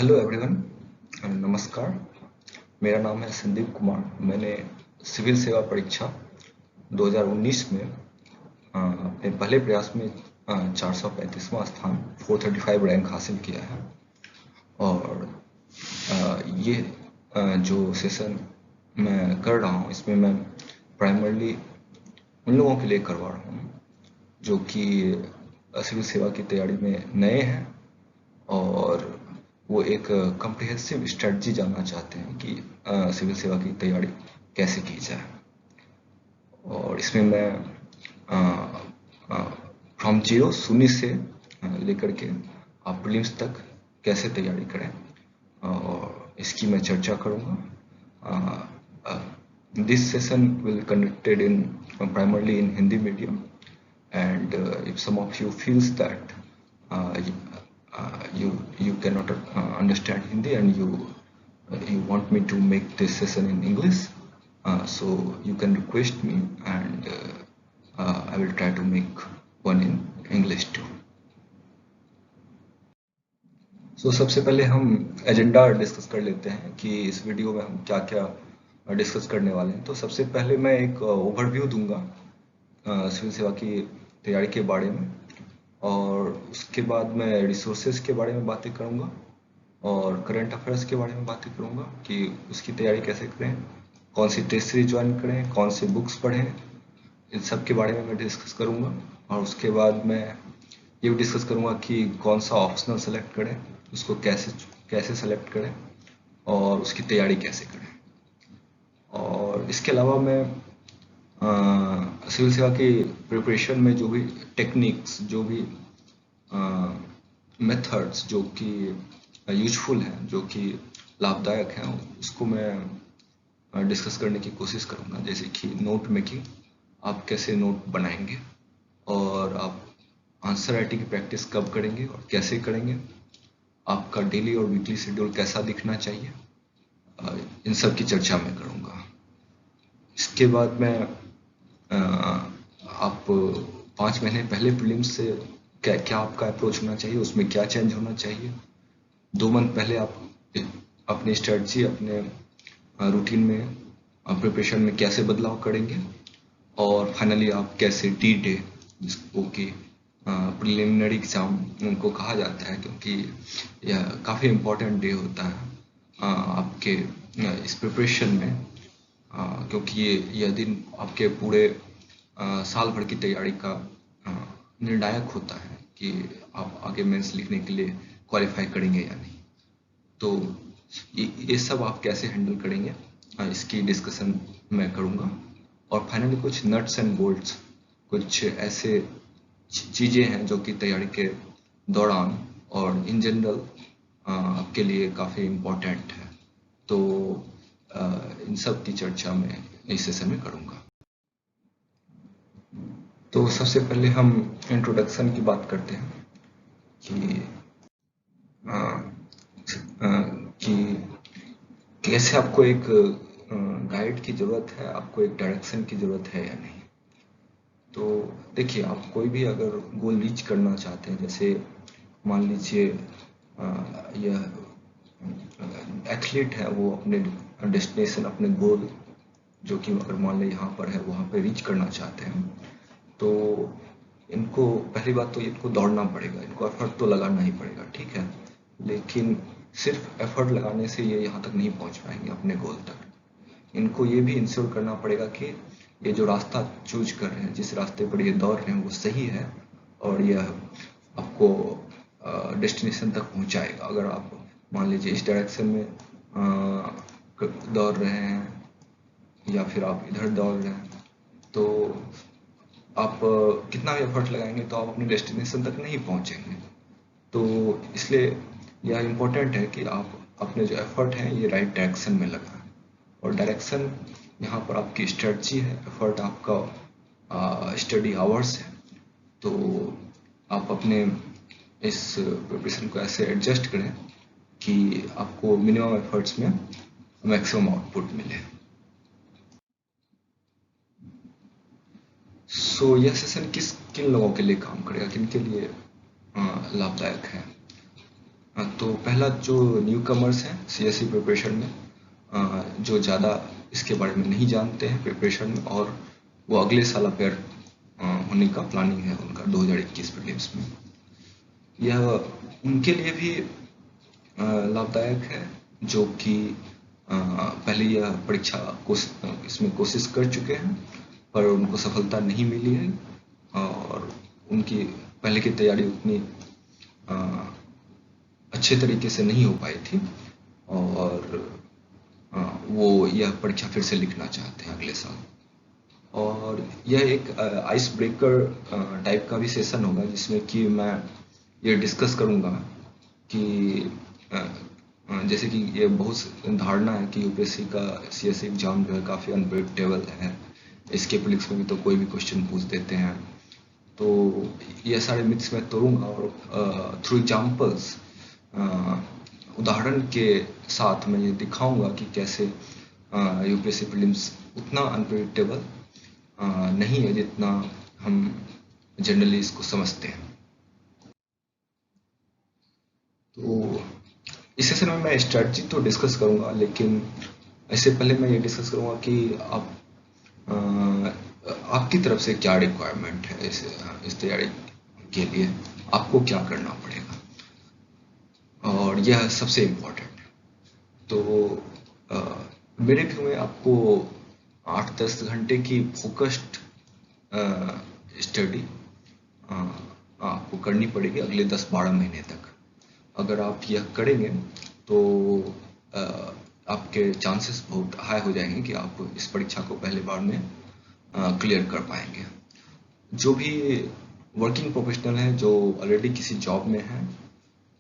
Hello everyone, नमस्कार। मेरा नाम है संदीप कुमार। मैंने सिविल सेवा परीक्षा 2019 में अपने पहले प्रयास में 435वां स्थान 435 रैंक हासिल किया है। और ये जो सेशन मैं कर रहा हूँ इसमें मैं प्राइमरली उन लोगों के लिए करवा रहा हूँ जो कि सिविल सेवा की तैयारी में नए हैं और वो एक कम्प्रिहेंसिव स्ट्रेटजी जानना चाहते हैं कि सिविल सेवा की तैयारी कैसे की जाए। और इसमें मैं फ्रॉम जीरो शून्य से लेकर के आप प्रीलिम्स तक कैसे तैयारी करें और इसकी मैं चर्चा करूँगा। This session will conducted in primarily in Hindi medium, and if some of you feels that you cannot understand Hindi and you want me to make this session in English, so you can request me, and I will try to make one in English too. So सबसे पहले हम agenda discuss कर लेते हैं कि इस video में हम क्या क्या डिस्कस करने वाले हैं। तो सबसे पहले मैं एक ओवरव्यू दूंगा सिविल सेवा की तैयारी के बारे में, और उसके बाद मैं रिसोर्सेज के बारे में बातें करूंगा और करंट अफेयर्स के बारे में बातें करूंगा कि उसकी तैयारी कैसे करें, कौन सी टेस्ट सीरीज ज्वाइन करें, कौन से बुक्स पढ़ें, इन सब के बारे में मैं डिस्कस करूंगा। और उसके बाद मैं ये भी डिस्कस करूंगा कि कौन सा ऑप्शनल सेलेक्ट करें, उसको कैसे सेलेक्ट करें और उसकी तैयारी कैसे करें। और इसके अलावा मैं सिविल सेवा की प्रिपरेशन में जो भी टेक्निक्स, जो भी मेथड्स जो कि यूजफुल हैं, जो कि लाभदायक हैं, उसको मैं डिस्कस करने की कोशिश करूँगा। जैसे कि नोट मेकिंग, आप कैसे नोट बनाएंगे और आप आंसर राइटिंग की प्रैक्टिस कब करेंगे और कैसे करेंगे, आपका डेली और वीकली शेड्यूल कैसा दिखना चाहिए, इन सब की चर्चा मैं करूँगा। इसके बाद मैं आप 5 महीने पहले प्रीलिम्स से क्या आपका अप्रोच होना चाहिए, उसमें क्या चेंज होना चाहिए, 2 मंथ पहले आप अपनी स्ट्रेटजी, अपने रूटीन में, प्रिपरेशन में कैसे बदलाव करेंगे, और फाइनली आप कैसे डी डे, जिसको कि प्रिलिमिनरी एग्जाम उनको कहा जाता है, क्योंकि यह काफ़ी इम्पोर्टेंट डे होता है आपके इस प्रिपरेशन में, क्योंकि यह दिन आपके पूरे साल भर की तैयारी का निर्णायक होता है कि आप आगे मेंस लिखने के लिए क्वालिफाई करेंगे या नहीं। तो ये सब आप कैसे हैंडल करेंगे, इसकी डिस्कशन मैं करूँगा। और फाइनली कुछ नट्स एंड बोल्ट्स, कुछ ऐसे चीज़ें हैं जो कि तैयारी के दौरान और इन जनरल आपके लिए काफ़ी इम्पोर्टेंट है। तो इन सब की चर्चा मैं इस सेशन में करूँगा। तो सबसे पहले हम इंट्रोडक्शन की बात करते हैं कि कैसे आपको एक गाइड की ज़रूरत है, आपको एक डायरेक्शन की ज़रूरत है या नहीं। तो देखिए, आप कोई भी अगर गोल रीच करना चाहते हैं, जैसे मान लीजिए यह एथलीट है, वो अपने डेस्टिनेशन, अपने गोल जो कि अगर मान लें यहाँ पर है, वहाँ पे रीच करना चाहते हैं, तो इनको पहली बात तो इनको दौड़ना पड़ेगा, इनको एफर्ट तो लगाना ही पड़ेगा, ठीक है। लेकिन सिर्फ एफर्ट लगाने से ये यहाँ तक नहीं पहुँच पाएंगे अपने गोल तक। इनको ये भी इंश्योर करना पड़ेगा कि ये जो रास्ता चूज कर रहे हैं, जिस रास्ते पर ये दौड़ रहे हैं, वो सही है और यह आपको डेस्टिनेशन तक पहुँचाएगा। अगर आप मान लीजिए इस डायरेक्शन में दौड़ रहे हैं या फिर आप इधर दौड़ रहे हैं, तो आप कितना भी एफर्ट लगाएंगे तो आप अपने डेस्टिनेशन तक नहीं पहुंचेंगे। तो इसलिए यह इम्पोर्टेंट है कि आप अपने जो एफर्ट हैं ये राइट डायरेक्शन में लगाएं। और डायरेक्शन यहाँ पर आपकी स्ट्रेटजी है, एफर्ट आपका स्टडी आवर्स है। तो आप अपने इस प्रिपरेशन को ऐसे एडजस्ट करें कि आपको मिनिमम एफर्ट्स में मैक्सिमम आउटपुट मिले। सो यह सेशन किन लोगों के लिए काम करेगा, किन के लिए लाभदायक है। तो पहला जो न्यू कमर्स हैं सीएससी प्रिपरेशन में, जो ज़्यादा इसके बारे में नहीं जानते हैं प्रिपरेशन में, और वो अगले साल अपेयर होने का प्लानिंग है उनका 2021 प्रीलिम्स में, यह उनके लिए भी लाभदायक है जो कि पहले यह परीक्षा इसमें कोशिश कर चुके हैं पर उनको सफलता नहीं मिली है, और उनकी पहले की तैयारी उतनी अच्छे तरीके से नहीं हो पाई थी, और वो यह परीक्षा फिर से लिखना चाहते हैं अगले साल। और यह एक आइस ब्रेकर टाइप का भी सेशन होगा जिसमें कि मैं ये डिस्कस करूँगा कि जैसे कि ये बहुत धारणा है कि यूपीएससी का सीएससी एग्जाम जो है काफ़ी अनप्रेडिक्टेबल है, इसके प्रीलिम्स में भी तो कोई भी क्वेश्चन पूछ देते हैं। तो ये सारे मिथ्स मैं तोड़ूंगा और थ्रू एग्जाम्पल्स, उदाहरण के साथ मैं ये दिखाऊंगा कि कैसे यूपीएससी प्रीलिम्स उतना अनप्रेडिक्टेबल नहीं है जितना हम जनरली इसको समझते हैं। तो इस सेशन में मैं स्ट्रेटजी तो डिस्कस करूंगा, लेकिन इससे पहले मैं ये डिस्कस करूंगा कि आपकी तरफ से क्या रिक्वायरमेंट है इस तैयारी के लिए, आपको क्या करना पड़ेगा, और यह सबसे इम्पोर्टेंट है। तो मेरे व्यू में आपको 8-10 घंटे की फोकस्ड स्टडी आपको करनी पड़ेगी अगले 10-12 महीने तक। अगर आप यह करेंगे तो आपके चांसेस बहुत हाई हो जाएंगे कि आप इस परीक्षा को पहले बार में क्लियर कर पाएंगे। जो भी वर्किंग प्रोफेशनल हैं जो ऑलरेडी किसी जॉब में हैं,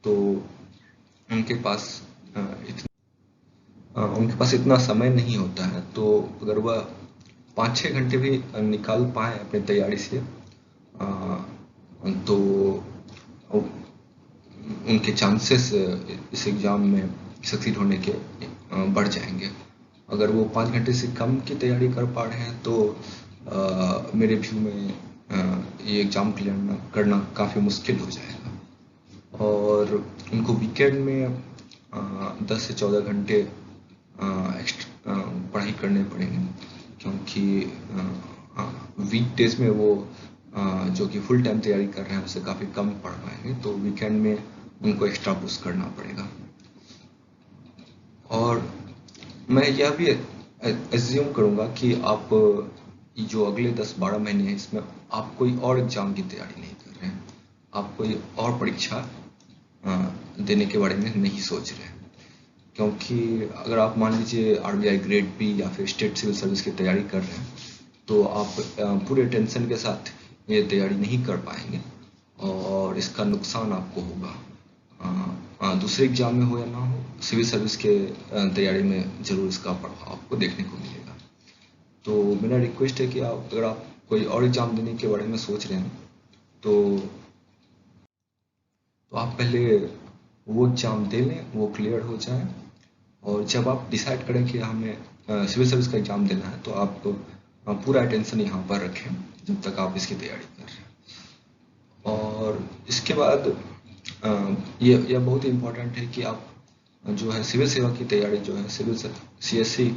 तो उनके पास इतना समय नहीं होता है, तो अगर वह 5-6 घंटे भी निकाल पाए अपनी तैयारी से, तो उनके चांसेस इस एग्ज़ाम में सक्सीड होने के बढ़ जाएंगे। अगर वो 5 घंटे से कम की तैयारी कर पा रहे हैं तो मेरे व्यू में ये एग्ज़ाम क्लियर करना काफ़ी मुश्किल हो जाएगा, और उनको वीकेंड में 10 से 14 घंटे एक्स्ट्रा पढ़ाई करने पड़ेंगे, क्योंकि वीक डेज में वो जो कि फुल टाइम तैयारी कर रहे हैं उससे काफ़ी कम पढ़ पाएंगे, तो वीकेंड में उनको एक्स्ट्रा पुश करना पड़ेगा। और मैं यह भी एज्यूम करूँगा कि आप जो अगले 10-12 महीने हैं इसमें आप कोई और एग्ज़ाम की तैयारी नहीं कर रहे हैं, आप कोई और परीक्षा देने के बारे में नहीं सोच रहे हैं, क्योंकि अगर आप मान लीजिए आरबीआई ग्रेड बी या फिर स्टेट सिविल सर्विस की तैयारी कर रहे हैं तो आप पूरे टेंशन के साथ ये तैयारी नहीं कर पाएंगे, और इसका नुकसान आपको होगा। दूसरे एग्जाम में हो या ना हो, सिविल सर्विस के तैयारी में जरूर इसका प्रभाव आपको देखने को मिलेगा। तो मेरा रिक्वेस्ट है कि अगर आप कोई और एग्जाम देने के बारे में सोच रहे हैं तो आप पहले वो एग्जाम दे लें, वो क्लियर हो जाए, और जब आप डिसाइड करें कि हमें सिविल सर्विस का एग्जाम देना है तो आप पूरा अटेंशन यहाँ पर रखें जब तक आप इसकी तैयारी कर रहे हैं। और इसके बाद यह बहुत इम्पोर्टेंट है कि आप जो है सिविल सेवा की तैयारी जो है सिविल सीएससी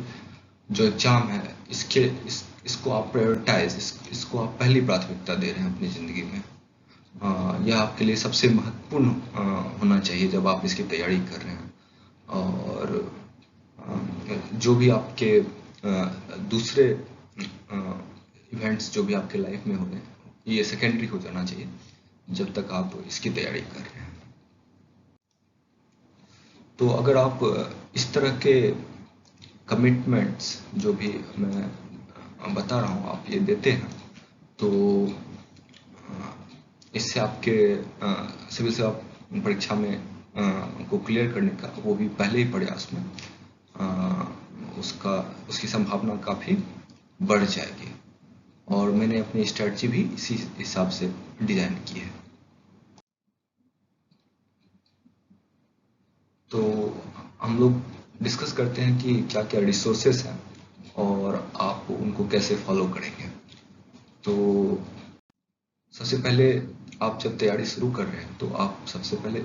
जो एग्जाम है इसको आप प्रायोरिटाइज, इसको आप पहली प्राथमिकता दे रहे हैं अपनी ज़िंदगी में। यह आपके लिए सबसे महत्वपूर्ण होना चाहिए जब आप इसकी तैयारी कर रहे हैं, और जो भी आपके दूसरे इवेंट्स जो भी आपके लाइफ में हो रहे हैं ये सेकेंडरी हो जाना चाहिए जब तक आप इसकी तैयारी कर रहे हैं। तो अगर आप इस तरह के कमिटमेंट्स जो भी मैं बता रहा हूँ आप ये देते हैं तो इससे आपके सिविल सेवा परीक्षा में को क्लियर करने का, वो भी पहले ही प्रयास में, उसकी संभावना काफ़ी बढ़ जाएगी। और मैंने अपनी स्ट्रेटजी भी इसी हिसाब से डिज़ाइन की है। तो हम लोग डिस्कस करते हैं कि क्या क्या रिसोर्सेस हैं और आप उनको कैसे फॉलो करेंगे। तो सबसे पहले आप जब तैयारी शुरू कर रहे हैं तो आप सबसे पहले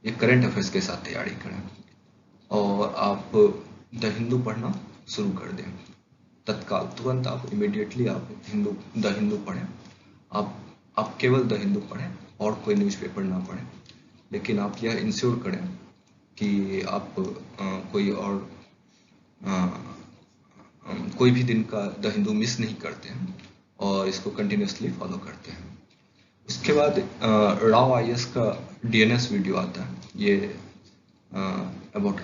ये करंट अफेयर्स के साथ तैयारी करें और आप द हिंदू पढ़ना शुरू कर दें। तत्काल तुरंत आप इमीडिएटली आप द हिंदू पढ़ें। आप आप केवल द हिंदू पढ़ें और कोई न्यूज़पेपर ना पढ़ें, लेकिन आप यह इंश्योर करें कि आप कोई और कोई भी दिन का द हिंदू मिस नहीं करते हैं और इसको कंटिन्यूसली फॉलो करते हैं। उसके बाद राव आईएएस का डीएनएस वीडियो आता है, ये अबाउट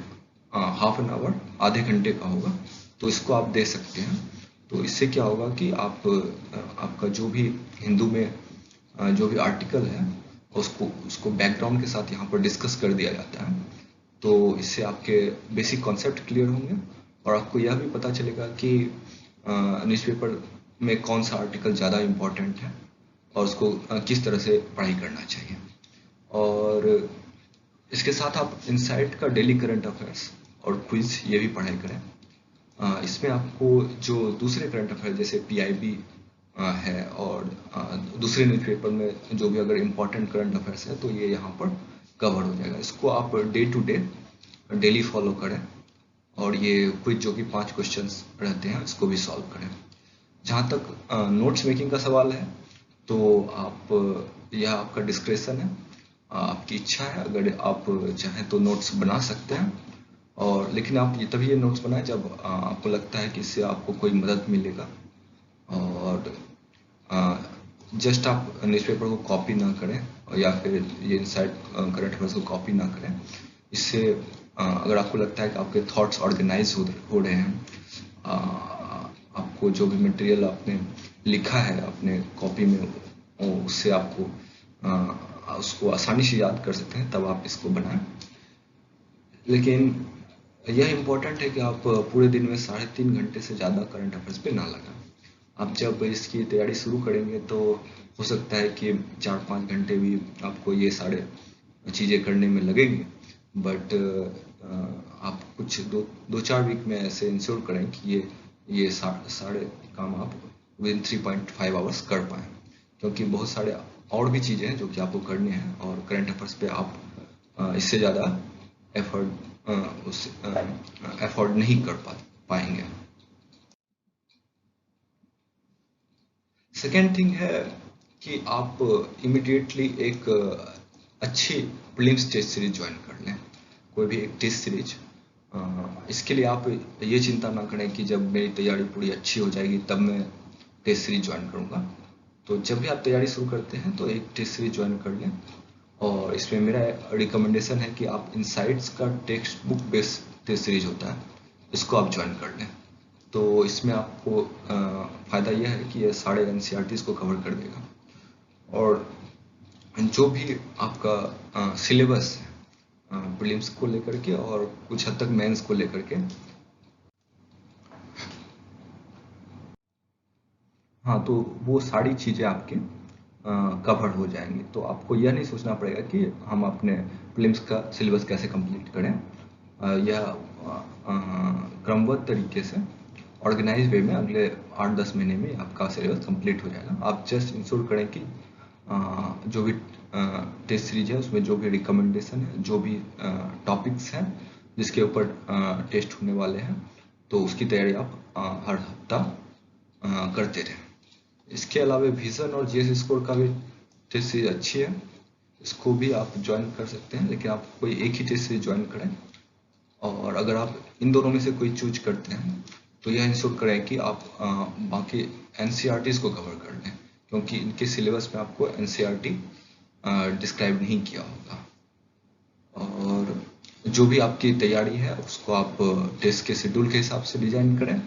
हाफ एन आवर, आधे घंटे का होगा, तो इसको आप दे सकते हैं। तो इससे क्या होगा कि आप आपका जो भी हिंदू में जो भी आर्टिकल है उसको बैकग्राउंड के साथ यहाँ पर डिस्कस कर दिया जाता है। तो इससे आपके बेसिक कॉन्सेप्ट क्लियर होंगे और आपको यह भी पता चलेगा कि न्यूज़पेपर में कौन सा आर्टिकल ज़्यादा इम्पोर्टेंट है और उसको किस तरह से पढ़ाई करना चाहिए। और इसके साथ आप इनसाइट का डेली करंट अफेयर्स और क्विज ये भी पढ़ाई करें। इसमें आपको जो दूसरे करंट अफेयर जैसे पीआईबी है और दूसरे न्यूज़पेपर में जो भी अगर इम्पोर्टेंट करंट अफेयर्स है तो ये यहाँ पर कवर हो जाएगा। इसको आप day to day daily follow करें और ये क्विज जो कि 5 क्वेश्चंस रहते हैं इसको भी सॉल्व करें। जहाँ तक नोट्स मेकिंग का सवाल है तो आप यह आपका डिस्क्रेशन है, आपकी इच्छा है। अगर आप चाहें तो नोट्स बना सकते हैं और लेकिन आप तभी ये नोट्स बनाएं जब आपको लगता है कि इससे आपको कोई मदद मिलेगा। और जस्ट आप न्यूज़पेपर को कॉपी ना करें या फिर ये इनसाइड करंट अफेयर्स को कॉपी ना करें। इससे अगर आपको लगता है कि आपके थॉट्स ऑर्गेनाइज हो रहे हैं, आपको जो भी मटेरियल आपने लिखा है अपने कॉपी में उससे आपको उसको आसानी से याद कर सकते हैं, तब आप इसको बनाएं। लेकिन यह इम्पोर्टेंट है कि आप पूरे दिन में 3.5 घंटे से ज़्यादा करंट अफेयर्स पे ना लगाएं। आप जब इसकी तैयारी शुरू करेंगे तो हो सकता है कि 4-5 घंटे भी आपको ये सारे चीज़ें करने में लगेंगे, बट आप कुछ 2-4 वीक में ऐसे इंश्योर करें कि ये सारे काम आप विद 3.5 आवर्स कर पाएँ, क्योंकि बहुत सारे और भी चीज़ें हैं जो कि आपको करने हैं और करंट अफेयर्स पे आप इससे ज़्यादा एफर्ट नहीं कर पाएंगे। सेकेंड थिंग है कि आप इमिडिएटली एक अच्छी प्रीलिम्स टेस्ट सीरीज ज्वाइन कर लें, कोई भी एक टेस्ट सीरीज। इसके लिए आप ये चिंता ना करें कि जब मेरी तैयारी पूरी अच्छी हो जाएगी तब मैं टेस्ट सीरीज ज्वाइन करूँगा। तो जब भी आप तैयारी शुरू करते हैं तो एक टेस्ट सीरीज ज्वाइन कर लें और इसमें मेरा रिकमेंडेशन है कि आप इनसाइट्स का text book based test series होता है, इसको आप ज्वाइन कर लें। तो इसमें आपको फ़ायदा यह है कि यह सारे एनसीईआरटीज़ को कवर कर देगा और जो भी आपका सिलेबस है प्रीलिम्स को लेकर के और कुछ हद तक मेंस को लेकर के, हाँ, तो वो सारी चीज़ें आपके कवर हो जाएंगी। तो आपको यह नहीं सोचना पड़ेगा कि हम अपने प्रीलिम्स का सिलेबस कैसे कंप्लीट करें। यह क्रमबद्ध तरीके से ऑर्गेनाइज वे में अगले 8-10 महीने में आपका सिलेबस कंप्लीट हो जाएगा। आप जस्ट इंश्योर करें कि जो भी टेस्ट सीरीज है उसमें जो भी रिकमेंडेशन है, जो भी टॉपिक्स हैं जिसके ऊपर टेस्ट होने वाले हैं, तो उसकी तैयारी आप हर हफ्ता करते रहें। इसके अलावा विजन और जीएस स्कोर का भी टेस्ट सीरीज अच्छी है, इसको भी आप ज्वाइन कर सकते हैं, लेकिन आप कोई एक ही टेस्ट सीरीज ज्वाइन करें। और अगर आप इन दोनों में से कोई चूज करते हैं तो यह इंश्योर करें कि आप बाकी एनसीईआरटीज़ को कवर कर लें, क्योंकि इनके सिलेबस में आपको एनसीईआरटी डिस्क्राइब नहीं किया होगा। और जो भी आपकी तैयारी है उसको आप टेस्ट के शेड्यूल के हिसाब से डिजाइन करें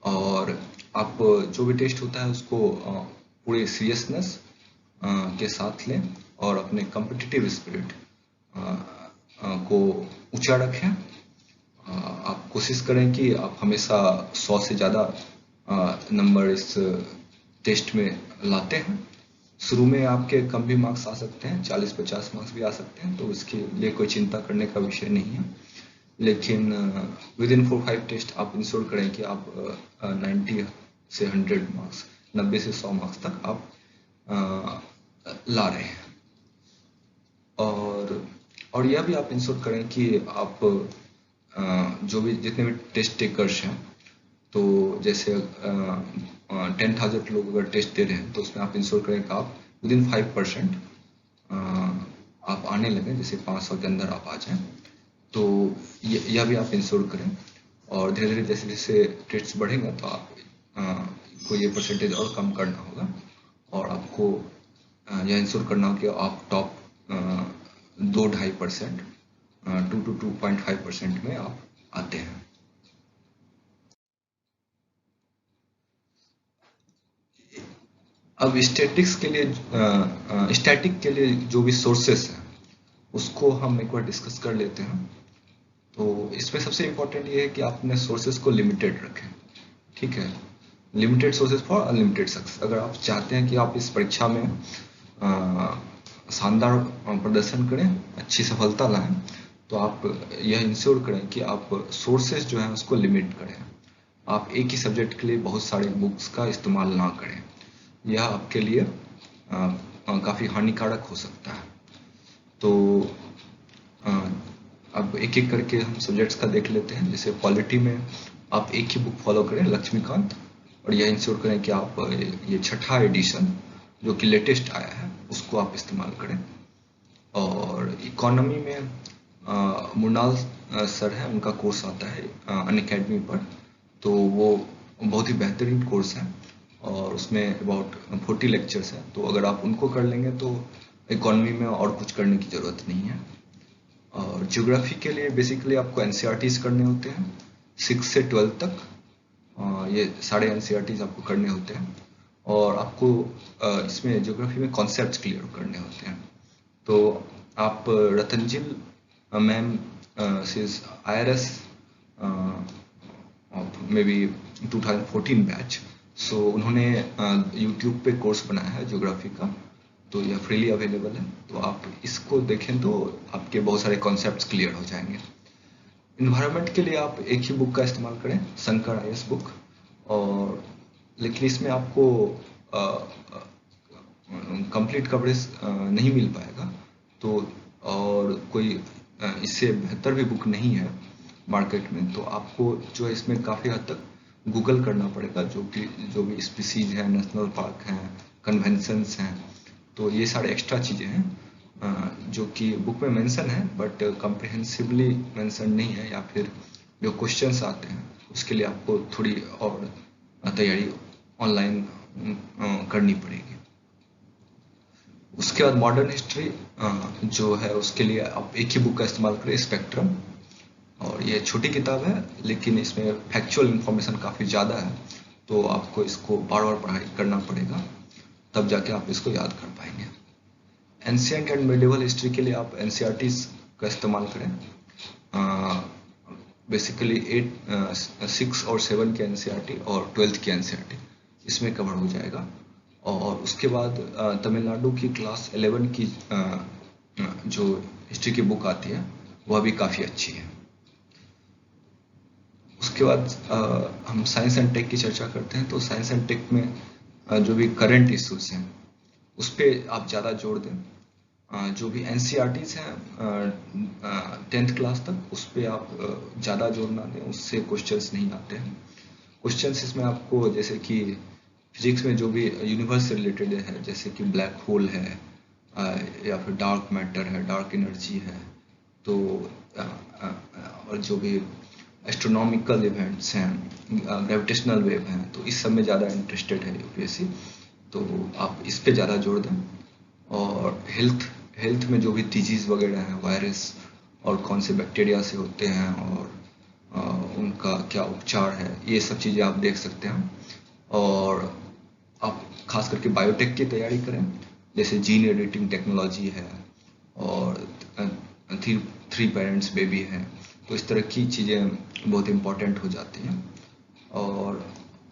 और आप जो भी टेस्ट होता है उसको पूरे सीरियसनेस के साथ लें और अपने कॉम्पिटिटिव स्पिरिट को ऊंचा रखें। आप कोशिश करें कि आप हमेशा 100 से ज़्यादा नंबर इस टेस्ट में लाते हैं। शुरू में आपके कम भी मार्क्स आ सकते हैं, 40-50 मार्क्स भी आ सकते हैं, तो इसके लिए कोई चिंता करने का विषय नहीं है। लेकिन विद इन 4-5 टेस्ट आप इंश्योर करें कि आप 90 से 100 मार्क्स, 90 से 100 मार्क्स तक आप ला रहे हैं। और और यह भी आप इंश्योर करें कि आप जो भी जितने भी टेस्ट टेकर्स हैं, तो जैसे 10,000 लोग अगर टेस्ट दे रहे हैं तो उसमें आप इंश्योर करें कि आप विदिन 5% आप आने लगे, जैसे 500 के अंदर आप आ जाएं। तो यह भी आप इंश्योर करें, और धीरे धीरे जैसे जैसे टेस्ट बढ़ेगा तो आप को ये परसेंटेज और कम करना होगा, और आपको यह इंश्योर करना होगा कि आप टॉप 2-2.5%, 2 to 2.5% में आप आते हैं। अब स्टैटिक के लिए जो भी सोर्सेस हैं उसको हम एक बार डिस्कस कर लेते हैं। तो इसमें सबसे इम्पोर्टेंट ये है कि आप अपने सोर्सेस को लिमिटेड रखें, ठीक है। Limited sources for unlimited success. अगर आप चाहते हैं कि आप इस परीक्षा में शानदार प्रदर्शन करें, अच्छी सफलता लाएं, तो आप यह इंश्योर करें कि आप सोर्सेज जो है उसको लिमिट करें। आप एक ही सब्जेक्ट के लिए बहुत सारे बुक्स का इस्तेमाल ना करें, यह आपके लिए काफ़ी हानिकारक हो सकता है। तो अब एक एक करके हम सब्जेक्ट्स का देख लेते हैं। जैसे पॉलिटी में आप एक ही बुक फॉलो करें, लक्ष्मीकांत, और यह इंश्योर करें कि आप ये 6ठा एडिशन जो कि लेटेस्ट आया है उसको आप इस्तेमाल करें। और इकोनॉमी में मुनाल सर है, उनका कोर्स आता है अनअकैडमी पर, तो वो बहुत ही बेहतरीन कोर्स है और उसमें अबाउट 40 लेक्चर्स हैं। तो अगर आप उनको कर लेंगे तो इकोनॉमी में और कुछ करने की ज़रूरत नहीं है। और ज्योग्राफी के लिए बेसिकली आपको एनसीईआरटीज करने होते हैं 6 से 12 तक। ये सारे एनसीईआरटीज आपको करने होते हैं, और आपको इसमें ज्योग्राफी में कॉन्सेप्ट्स क्लियर करने होते हैं। तो आप रतनजिल मैम सिज IRS मे बी 2014 बैच, सो उन्होंने यूट्यूब पे कोर्स बनाया है ज्योग्राफी का, तो यह फ्रीली अवेलेबल है। तो आप इसको देखें तो आपके बहुत सारे कॉन्सेप्ट्स क्लियर हो जाएंगे। इन्वायरमेंट के लिए आप एक ही बुक का इस्तेमाल करें, शंकर IAS बुक, और लेकिन इसमें आपको कंप्लीट कवरेज नहीं मिल पाएगा। तो और कोई इससे बेहतर भी बुक नहीं है मार्केट में, तो आपको जो है इसमें काफ़ी हद तक गूगल करना पड़ेगा, जो भी स्पीसीज हैं, नेशनल पार्क हैं, कन्वेंशंस हैं, तो ये सारे एक्स्ट्रा चीज़ें हैं जो कि बुक में मेंशन है बट कॉम्प्रिहेंसिवली मेंशन नहीं है, या फिर जो क्वेश्चंस आते हैं उसके लिए आपको थोड़ी और तैयारी ऑनलाइन करनी पड़ेगी। उसके बाद मॉडर्न हिस्ट्री जो है उसके लिए आप एक ही बुक का इस्तेमाल करें, स्पेक्ट्रम, और ये छोटी किताब है लेकिन इसमें फैक्चुअल इंफॉर्मेशन काफ़ी ज़्यादा है, तो आपको इसको बार बार पढ़ाई करना पड़ेगा, तब जाके आप इसको याद कर पाएंगे। एंशिएंट एंड मिडिवल हिस्ट्री के लिए आप एनसीईआरटीज का इस्तेमाल करें। बेसिकली 6 और 7 के एनसीईआरटी और 12th की एनसीईआरटी इसमें कवर हो जाएगा। और उसके बाद तमिलनाडु की क्लास 11 की जो हिस्ट्री की बुक आती है वह भी काफ़ी अच्छी है। उसके बाद हम साइंस एंड टेक की चर्चा करते हैं। तो साइंस एंड टेक में जो भी करंट इश्यूज हैं उस पर आप ज़्यादा जोर दें। जो भी एनसीईआरटीज हैं 10th क्लास तक, उस पर आप ज़्यादा जोर ना दें, उससे क्वेश्चंस नहीं आते हैं। क्वेश्चंस इसमें आपको जैसे कि फिजिक्स में जो भी यूनिवर्स से रिलेटेड है, जैसे कि ब्लैक होल है या फिर डार्क मैटर है, डार्क एनर्जी है, तो और जो भी एस्ट्रोनॉमिकल इवेंट्स हैं, ग्रेविटेशनल वेव हैं, तो इस सब में ज़्यादा इंटरेस्टेड है यूपीएससी, तो आप इस पे ज़्यादा जोर दें। और हेल्थ में जो भी डिजीज़ वगैरह हैं, वायरस और कौन से बैक्टीरिया से होते हैं और उनका क्या उपचार है, ये सब चीज़ें आप देख सकते हैं। और आप खास करके बायोटेक की तैयारी करें, जैसे जीन एडिटिंग टेक्नोलॉजी है और 3 पेरेंट्स बेबी है, तो इस तरह की चीज़ें बहुत इम्पोर्टेंट हो जाती हैं। और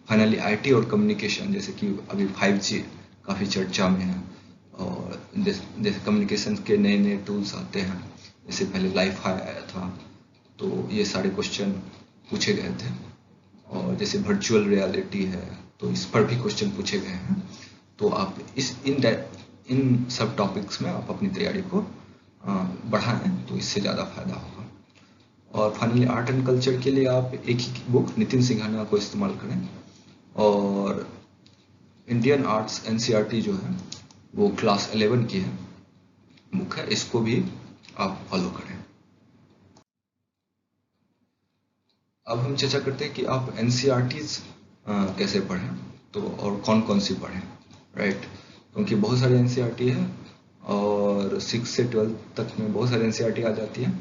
फाइनली आईटी और कम्युनिकेशन, जैसे कि अभी 5G काफ़ी चर्चा में है, और जैसे कम्युनिकेशन के नए नए टूल्स आते हैं, जैसे पहले लाइफाई आया था, तो ये सारे क्वेश्चन पूछे गए थे। और जैसे वर्चुअल रियलिटी है, तो इस पर भी क्वेश्चन पूछे गए हैं। तो आप इन सब टॉपिक्स में आप अपनी तैयारी को बढ़ाएं तो इससे ज़्यादा फायदा होगा। और फाइनली आर्ट एंड कल्चर के लिए आप एक ही बुक नितिन सिंघानिया को इस्तेमाल करें, और इंडियन आर्ट्स एनसीईआरटी जो है वो क्लास 11 की है बुक है, इसको भी आप फॉलो करें। अब हम चर्चा करते हैं कि आप एनसीईआरटीज कैसे पढ़ें, तो और कौन कौन सी पढ़ें, राइट। क्योंकि बहुत सारी एनसीईआरटी है और 6 से 12 तक में बहुत सारी एनसीईआरटी आ जाती है,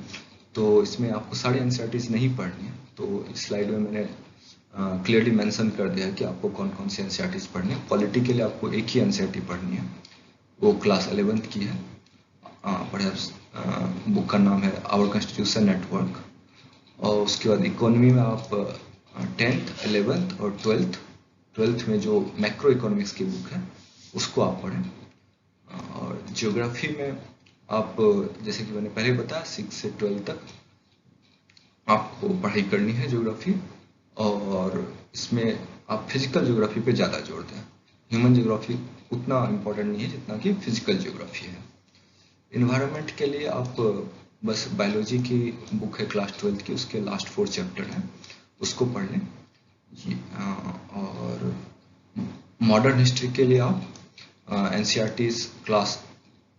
तो इसमें आपको सारी एनसीईआरटीज नहीं पढ़नी है। तो इस स्लाइड में मैंने क्लियरली मेंशन कर दिया है कि आपको कौन कौन सी एनसीईआरटीज पढ़नी है। पॉलिटी के लिए आपको एक ही एनसीईआरटी पढ़नी है, वो क्लास 11th की है। पढ़े बुक का नाम है आवर कॉन्स्टिट्यूशन नेटवर्क। और उसके बाद इकोनॉमी में आप 10th 11th और 12th में जो मैक्रो इकोनॉमिक्स की बुक है उसको आप पढ़ें। और ज्योग्राफी में आप जैसे कि मैंने पहले बताया 6 से 12 तक आपको पढ़ाई करनी है ज्योग्राफी, और इसमें आप फिजिकल ज्योग्राफी पे ज़्यादा जोर दें। ह्यूमन ज्योग्राफी उतना इम्पोर्टेंट नहीं है जितना कि फिजिकल ज्योग्राफी है। इन्वायरमेंट के लिए आप बस बायोलॉजी की बुक है क्लास 12th की, उसके लास्ट 4 चैप्टर हैं, उसको पढ़ लें। और मॉडर्न हिस्ट्री के लिए आप एनसीईआरटीज क्लास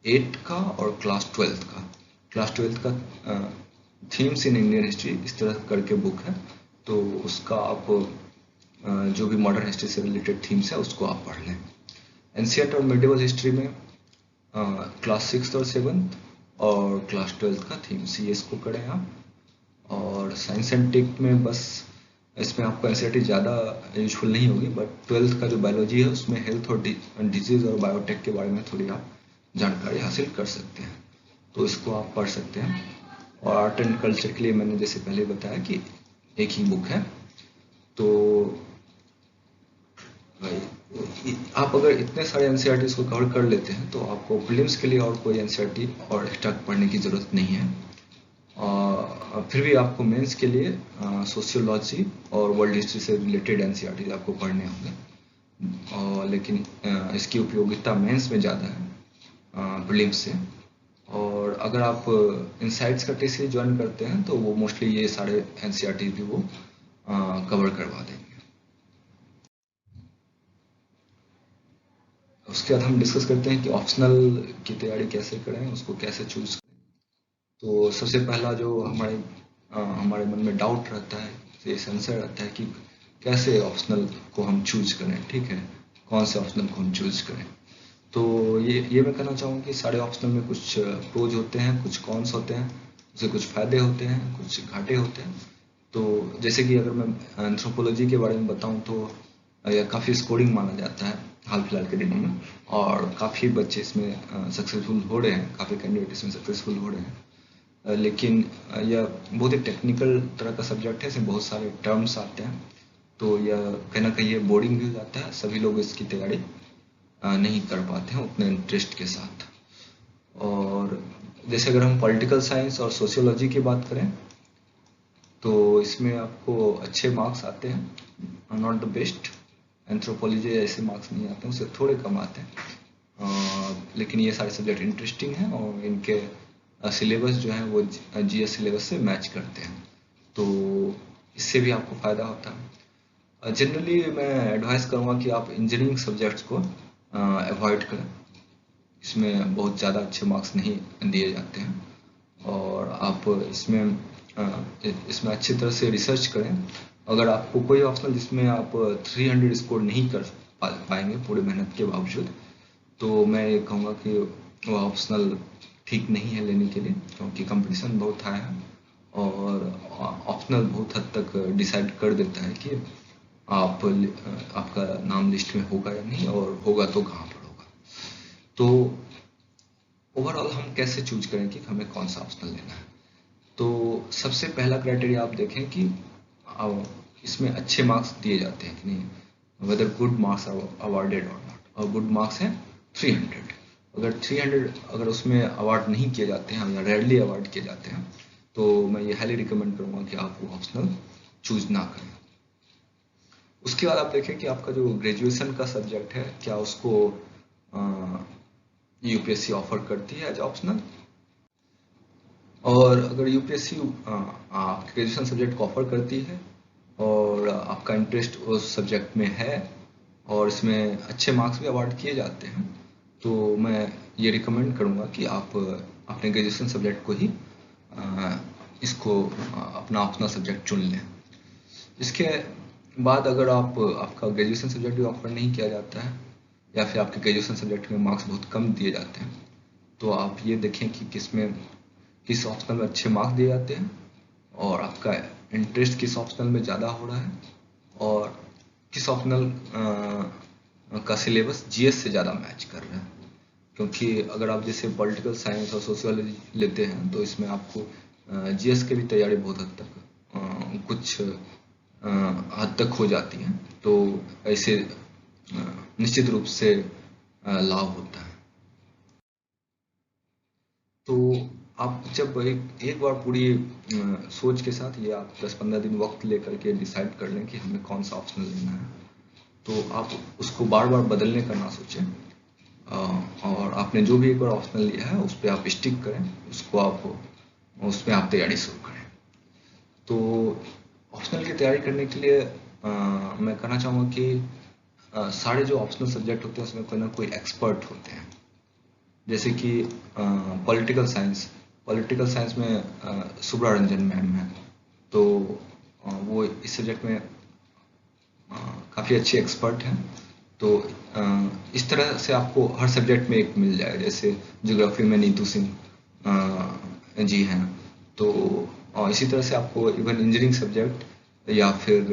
8 का और क्लास 12th का थीम्स इन इंडियन हिस्ट्री इस तरह करके बुक है, तो उसका आप जो भी मॉडर्न हिस्ट्री से रिलेटेड थीम्स है उसको आप पढ़ लें। एनसीईआरटी और मिडिवल हिस्ट्री में क्लास 6 और 7 और क्लास 12th का थीम सीएस को करें आप। और साइंस एंड टेक में बस इसमें आपको एनसीईआरटी ज़्यादा यूजफुल नहीं होगी, बट 12th का जो बायोलॉजी है उसमें हेल्थ और डिजीज़ और बायोटेक के बारे में थोड़ी आप जानकारी हासिल कर सकते हैं, तो इसको आप पढ़ सकते हैं। और आर्ट एंड कल्चर के लिए मैंने जैसे पहले बताया कि एक ही बुक है, तो आप अगर इतने सारे एनसीईआरटीज को कवर कर लेते हैं तो आपको प्रीलिम्स के लिए और कोई एनसीईआरटी और एक्स्ट्रा पढ़ने की ज़रूरत नहीं है। फिर भी आपको मेंस के लिए सोशियोलॉजी और वर्ल्ड हिस्ट्री से रिलेटेड एनसीईआरटी आपको पढ़ने होंगे, लेकिन इसकी उपयोगिता मेंस में ज़्यादा है प्रीलिम्स से। और अगर आप इनसाइट्स का टेस्ट सीरीज ज्वाइन करते हैं तो वो मोस्टली ये सारे एनसीईआरटी भी वो कवर करवा देंगे। उसके बाद हम डिस्कस करते हैं कि ऑप्शनल की तैयारी कैसे करें, उसको कैसे चूज करें। तो सबसे पहला जो हमारे मन में डाउट रहता है, ये सेंसर रहता है कि कैसे ऑप्शनल को हम चूज करें, ठीक है, कौन से ऑप्शनल को हम चूज करें। तो ये मैं कहना चाहूँगा कि सारे ऑप्शनल में कुछ प्रोज होते हैं, कुछ कॉन्स होते हैं, उससे कुछ फायदे होते हैं, कुछ घाटे होते हैं। तो जैसे कि अगर मैं एंथ्रोपोलॉजी के बारे में बताऊं तो यह काफ़ी स्कोरिंग माना जाता है हाल फिलहाल के दिनों में, और काफ़ी बच्चे इसमें सक्सेसफुल हो रहे हैं, काफ़ी कैंडिडेट इसमें सक्सेसफुल हो रहे हैं। लेकिन यह बहुत ही टेक्निकल तरह का सब्जेक्ट है, इसमें बहुत सारे टर्म्स आते हैं, तो यह कहीं ना कहीं ये बोरिंग भी हो जाता है, सभी लोग इसकी तैयारी नहीं कर पाते हैं उतने इंटरेस्ट के साथ। और जैसे अगर हम पॉलिटिकल साइंस और सोशियोलॉजी की बात करें तो इसमें आपको अच्छे मार्क्स आते हैं, नॉट द बेस्ट। एंथ्रोपोलॉजी ऐसे मार्क्स नहीं आते हैं, उससे थोड़े कम आते हैं। लेकिन ये सारे सब्जेक्ट इंटरेस्टिंग हैं और इनके सिलेबस जो है वो जीएस सिलेबस से मैच करते हैं, तो इससे भी आपको फ़ायदा होता है। जनरली मैं एडवाइस करूँगा कि आप इंजीनियरिंग सब्जेक्ट्स को अवॉइड करें, इसमें बहुत ज़्यादा अच्छे मार्क्स नहीं दिए जाते हैं, और आप इसमें अच्छी तरह से रिसर्च करें। अगर आपको कोई ऑप्शनल जिसमें आप 300 स्कोर नहीं कर पाएंगे पूरी मेहनत के बावजूद, तो मैं ये कहूँगा कि वो ऑप्शनल ठीक नहीं है लेने के लिए, क्योंकि कंपटीशन बहुत हाई है और ऑप्शनल बहुत हद तक डिसाइड कर देता है कि आपका नाम लिस्ट में होगा या नहीं, और होगा तो कहाँ पर होगा। तो ओवरऑल हम कैसे चूज करें कि हमें कौन सा ऑप्शनल लेना है। तो सबसे पहला क्राइटेरिया आप देखें कि इसमें अच्छे मार्क्स दिए जाते हैं कि नहीं, whether good marks are awarded or not. और गुड मार्क्स हैं 300, अगर 300 अगर उसमें अवार्ड नहीं किए जाते हैं या रेयरली अवार्ड किए जाते हैं, तो मैं ये हाईली रिकमेंड करूँगा कि आप वो ऑप्शनल चूज ना करें। उसके बाद आप देखें कि आपका जो ग्रेजुएशन का सब्जेक्ट है क्या उसको यूपीएससी ऑफर करती है एज ऑप्शनल। और अगर यूपीएससी आपके ग्रेजुएशन सब्जेक्ट को ऑफर करती है और आपका इंटरेस्ट उस सब्जेक्ट में है और इसमें अच्छे मार्क्स भी अवार्ड किए जाते हैं, तो मैं ये रिकमेंड करूँगा कि आप अपने ग्रेजुएशन सब्जेक्ट को ही इसको अपना ऑप्शनल सब्जेक्ट चुन लें। इसके बाद अगर आपका ग्रेजुएशन सब्जेक्ट भी ऑफर नहीं किया जाता है या फिर आपके ग्रेजुएशन सब्जेक्ट में मार्क्स बहुत कम दिए जाते हैं, तो आप ये देखें कि किस ऑप्शनल में अच्छे मार्क्स दिए जाते हैं और आपका इंटरेस्ट किस ऑप्शनल में ज़्यादा हो रहा है और किस ऑप्शनल का सिलेबस जीएस से ज़्यादा मैच कर रहा है। क्योंकि अगर आप जैसे पॉलिटिकल साइंस और सोशियोलॉजी लेते हैं तो इसमें आपको जीएस की भी तैयारी बहुत हद तक कुछ हद तक हो जाती है, तो ऐसे निश्चित रूप से लाभ होता है। तो आप जब एक बार पूरी सोच के साथ ये आप 10-15 दिन वक्त लेकर के डिसाइड कर लें कि हमें कौन सा ऑप्शनल लेना है, तो आप उसको बार बार बदलने का ना सोचें। और आपने जो भी एक बार ऑप्शनल लिया है उस पर आप स्टिक करें, उसमें आप तैयारी शुरू करें। तो ऑप्शनल की तैयारी करने के लिए मैं कहना चाहूँगा कि सारे जो ऑप्शनल सब्जेक्ट होते हैं उसमें कोई ना कोई एक्सपर्ट होते हैं। जैसे कि पॉलिटिकल साइंस में सुब्रा रंजन मैम है, तो वो इस सब्जेक्ट में काफ़ी अच्छे एक्सपर्ट हैं। तो इस तरह से आपको हर सब्जेक्ट में एक मिल जाएगा। जैसे ज्योग्राफी में नीतू सिंह जी हैं, तो इसी तरह से आपको इवन इंजीनियरिंग सब्जेक्ट या फिर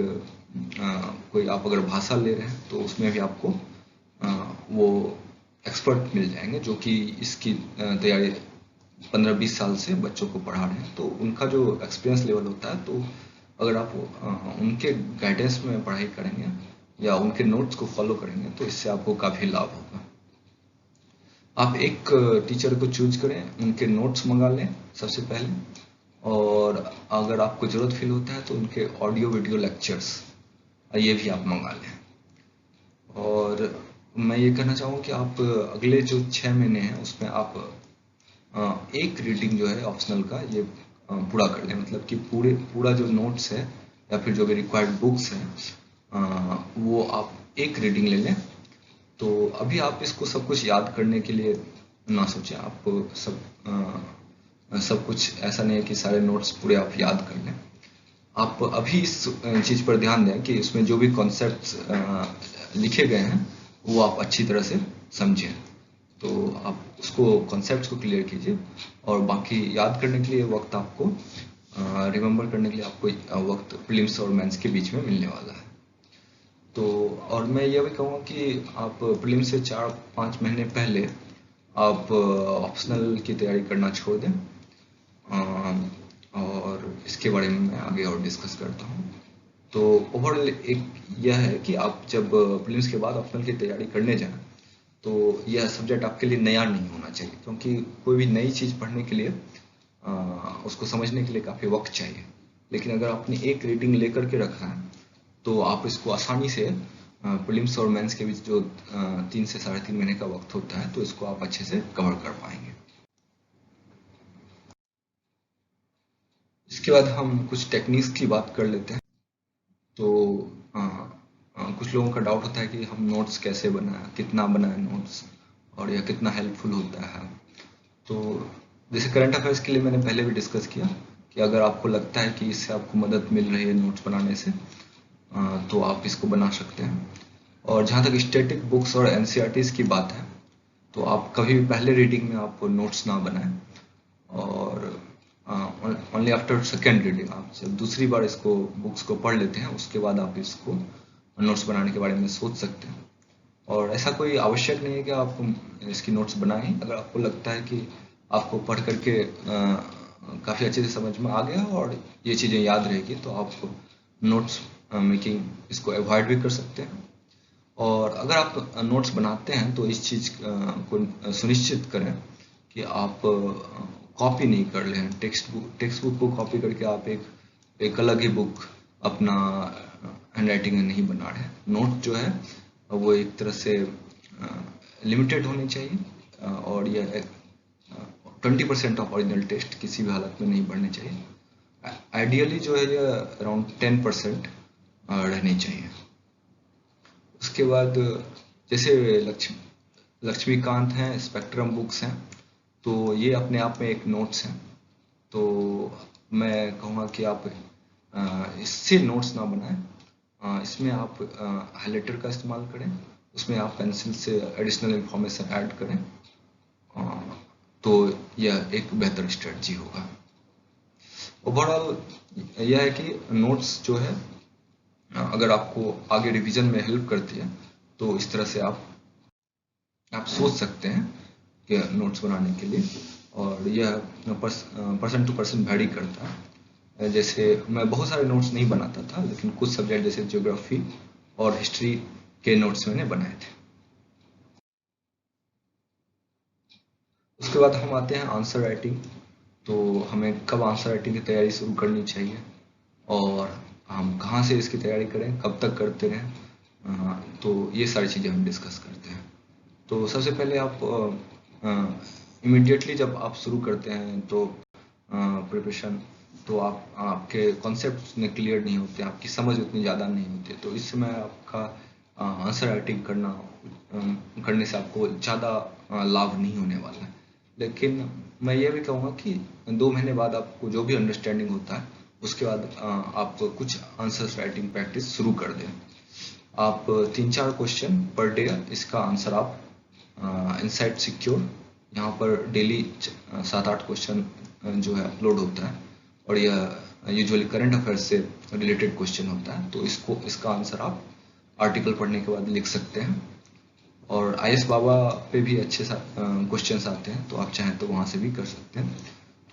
कोई आप अगर भाषा ले रहे हैं तो उसमें भी आपको वो एक्सपर्ट मिल जाएंगे जो कि इसकी तैयारी 15-20 साल से बच्चों को पढ़ा रहे हैं। तो उनका जो एक्सपीरियंस लेवल होता है, तो अगर आप उनके गाइडेंस में पढ़ाई करेंगे या उनके नोट्स को फॉलो करेंगे तो इससे आपको काफ़ी लाभ होगा। आप एक टीचर को चूज करें, उनके नोट्स मंगा लें सबसे पहले, और अगर आपको ज़रूरत फील होता है तो उनके ऑडियो वीडियो लेक्चर्स ये भी आप मंगा लें। और मैं ये कहना चाहूँगा कि आप अगले जो 6 महीने हैं उसमें आप एक रीडिंग जो है ऑप्शनल का ये पूरा कर लें। मतलब कि पूरा जो नोट्स है या फिर जो भी रिक्वायर्ड बुक्स हैं वो आप एक रीडिंग ले लें। तो अभी आप इसको सब कुछ याद करने के लिए ना सोचें। आप सब कुछ ऐसा नहीं है कि सारे नोट्स पूरे आप याद कर लें। आप अभी इस चीज़ पर ध्यान दें कि इसमें जो भी कॉन्सेप्ट्स लिखे गए हैं वो आप अच्छी तरह से समझें। तो आप उसको कॉन्सेप्ट्स को क्लियर कीजिए और बाकी याद करने के लिए वक्त आपको रिमेम्बर करने के लिए आपको वक्त प्रीलिम्स और मेंस के बीच में मिलने वाला है। तो और मैं ये भी कहूँगा कि आप प्रीलिम्स से 4-5 महीने पहले आप ऑप्शनल की तैयारी करना छोड़ दें। और इसके बारे में मैं आगे और डिस्कस करता हूँ। तो ओवरऑल एक यह है कि आप जब प्रीलिम्स के बाद ऑप्शनल की तैयारी करने जाएं तो यह सब्जेक्ट आपके लिए नया नहीं होना चाहिए, क्योंकि कोई भी नई चीज़ पढ़ने के लिए उसको समझने के लिए काफ़ी वक्त चाहिए। लेकिन अगर आपने एक रीडिंग लेकर के रखा है तो आप इसको आसानी से प्रीलिम्स और मेंस के बीच जो 3 से 3.5 महीने का वक्त होता है तो इसको आप अच्छे से कवर कर पाएंगे। इसके बाद हम कुछ टेक्निक्स की बात कर लेते हैं। तो कुछ लोगों का डाउट होता है कि हम नोट्स कैसे बनाएं, कितना बनाएं नोट्स, और यह कितना हेल्पफुल होता है। तो जैसे करंट अफेयर्स के लिए मैंने पहले भी डिस्कस किया कि अगर आपको लगता है कि इससे आपको मदद मिल रही है नोट्स बनाने से, तो आप इसको बना सकते हैं। और जहाँ तक स्टैटिक बुक्स और एनसीईआरटीज़ की बात है, तो आप कभी भी पहले रीडिंग में आप नोट्स ना बनाएं, और ओनली आफ्टर सेकेंड रीडिंग आप जब दूसरी बार इसको बुक्स को पढ़ लेते हैं उसके बाद आप इसको नोट्स बनाने के बारे में सोच सकते हैं। और ऐसा कोई आवश्यक नहीं है कि आप इसकी नोट्स बनाएं। अगर आपको लगता है कि आपको पढ़ करके काफ़ी अच्छे से समझ में आ गया और ये चीज़ें याद रहेगी, तो आप नोट्स मेकिंग इसको अवॉइड भी कर सकते हैं। और अगर आप नोट्स बनाते हैं तो इस चीज़ को सुनिश्चित करें कि आप कॉपी नहीं कर लें। टेक्स्ट बुक को कॉपी करके आप एक अलग ही बुक अपना हैंडराइटिंग में नहीं बना रहे हैं। नोट जो है वो एक तरह से लिमिटेड होनी चाहिए, और यह 20% ऑफ ओरिजिनल टेस्ट किसी भी हालत में नहीं बढ़ने चाहिए। आइडियली जो है ये अराउंड 10% रहनी चाहिए। उसके बाद जैसे लक्ष्मीकांत हैं, स्पेक्ट्रम बुक्स हैं, तो ये अपने आप में एक नोट्स हैं। तो मैं कहूँगा कि आप इससे नोट्स ना बनाएं, इसमें आप हाइलाइटर का इस्तेमाल करें, उसमें आप पेंसिल से एडिशनल इंफॉर्मेशन ऐड करें, तो यह एक बेहतर स्ट्रेटजी होगा। ओवरऑल यह है कि नोट्स जो है अगर आपको आगे रिवीजन में हेल्प करती है तो इस तरह से आप सोच सकते हैं कि नोट्स बनाने के लिए, और यह पर्सन टू पर्सन वैरी करता है। जैसे मैं बहुत सारे नोट्स नहीं बनाता था, लेकिन कुछ सब्जेक्ट जैसे ज्योग्राफी और हिस्ट्री के नोट्स मैंने बनाए थे। उसके बाद हम आते हैं आंसर राइटिंग। तो हमें कब आंसर राइटिंग की तैयारी शुरू करनी चाहिए और हम कहाँ से इसकी तैयारी करें, कब तक करते रहें, तो ये सारी चीज़ें हम डिस्कस करते हैं। तो सबसे पहले आप इमीडिएटली जब आप शुरू करते हैं तो प्रिपरेशन, तो आपके कॉन्सेप्ट में क्लियर नहीं होते, आपकी समझ उतनी ज़्यादा नहीं होती, तो इस समय आपका आंसर राइटिंग करने से आपको ज़्यादा लाभ नहीं होने वाला है। लेकिन मैं ये भी कहूँगा कि 2 महीने बाद आपको जो भी अंडरस्टैंडिंग होता है उसके बाद आप कुछ आंसर राइटिंग प्रैक्टिस शुरू कर दें। आप 3-4 क्वेश्चन पर डे इसका आंसर आप इनसाइट सिक्योर, यहाँ पर डेली 7-8 क्वेश्चन जो है अपलोड होता है, और यह यूजुअली करंट अफेयर्स से रिलेटेड क्वेश्चन होता है, तो इसका आंसर आप आर्टिकल पढ़ने के बाद लिख सकते हैं। और IS बाबा पे भी अच्छे क्वेश्चंस आते हैं, तो आप चाहें तो वहाँ से भी कर सकते हैं।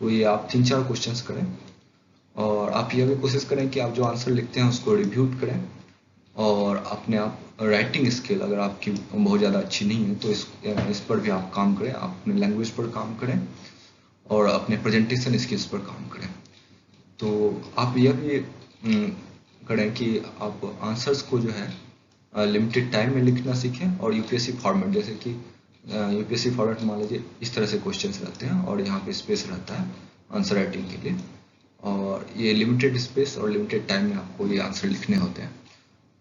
तो ये आप 3-4 क्वेश्चंस करें, और आप यह भी कोशिश करें कि आप जो आंसर लिखते हैं उसको रिव्यूट करें, और अपने आप राइटिंग स्किल अगर आपकी बहुत ज़्यादा अच्छी नहीं है तो इस पर भी आप काम करें, आप अपने लैंग्वेज पर काम करें और अपने प्रेजेंटेशन स्किल्स पर काम करें। तो आप यह भी करें कि आप आंसर्स को जो है लिमिटेड टाइम में लिखना सीखें, और यूपीएससी फॉर्मेट, जैसे कि यूपीएससी फॉर्मेट मान लीजिए इस तरह से क्वेश्चंस रहते हैं और यहाँ पे स्पेस रहता है आंसर राइटिंग के लिए, और ये लिमिटेड स्पेस और लिमिटेड टाइम में आपको ये आंसर लिखने होते हैं।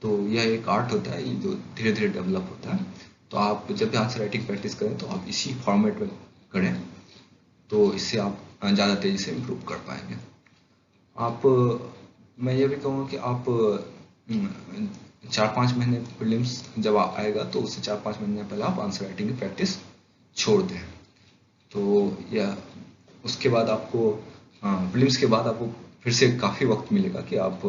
तो यह एक आर्ट होता है, ये जो धीरे धीरे डेवलप होता है। तो आप जब भी आंसर राइटिंग प्रैक्टिस करें तो आप इसी फॉर्मेट में करें, तो इससे आप ज़्यादा तेज़ी से इम्प्रूव कर पाएंगे। आप मैं ये भी कहूँगा कि आप 4-5 महीने प्रीलिम्स जब आएगा तो उससे 4-5 महीने पहले आप आंसर राइटिंग की प्रैक्टिस छोड़ दें। तो यह उसके बाद आपको प्रीलिम्स के बाद आपको फिर से काफ़ी वक्त मिलेगा कि आप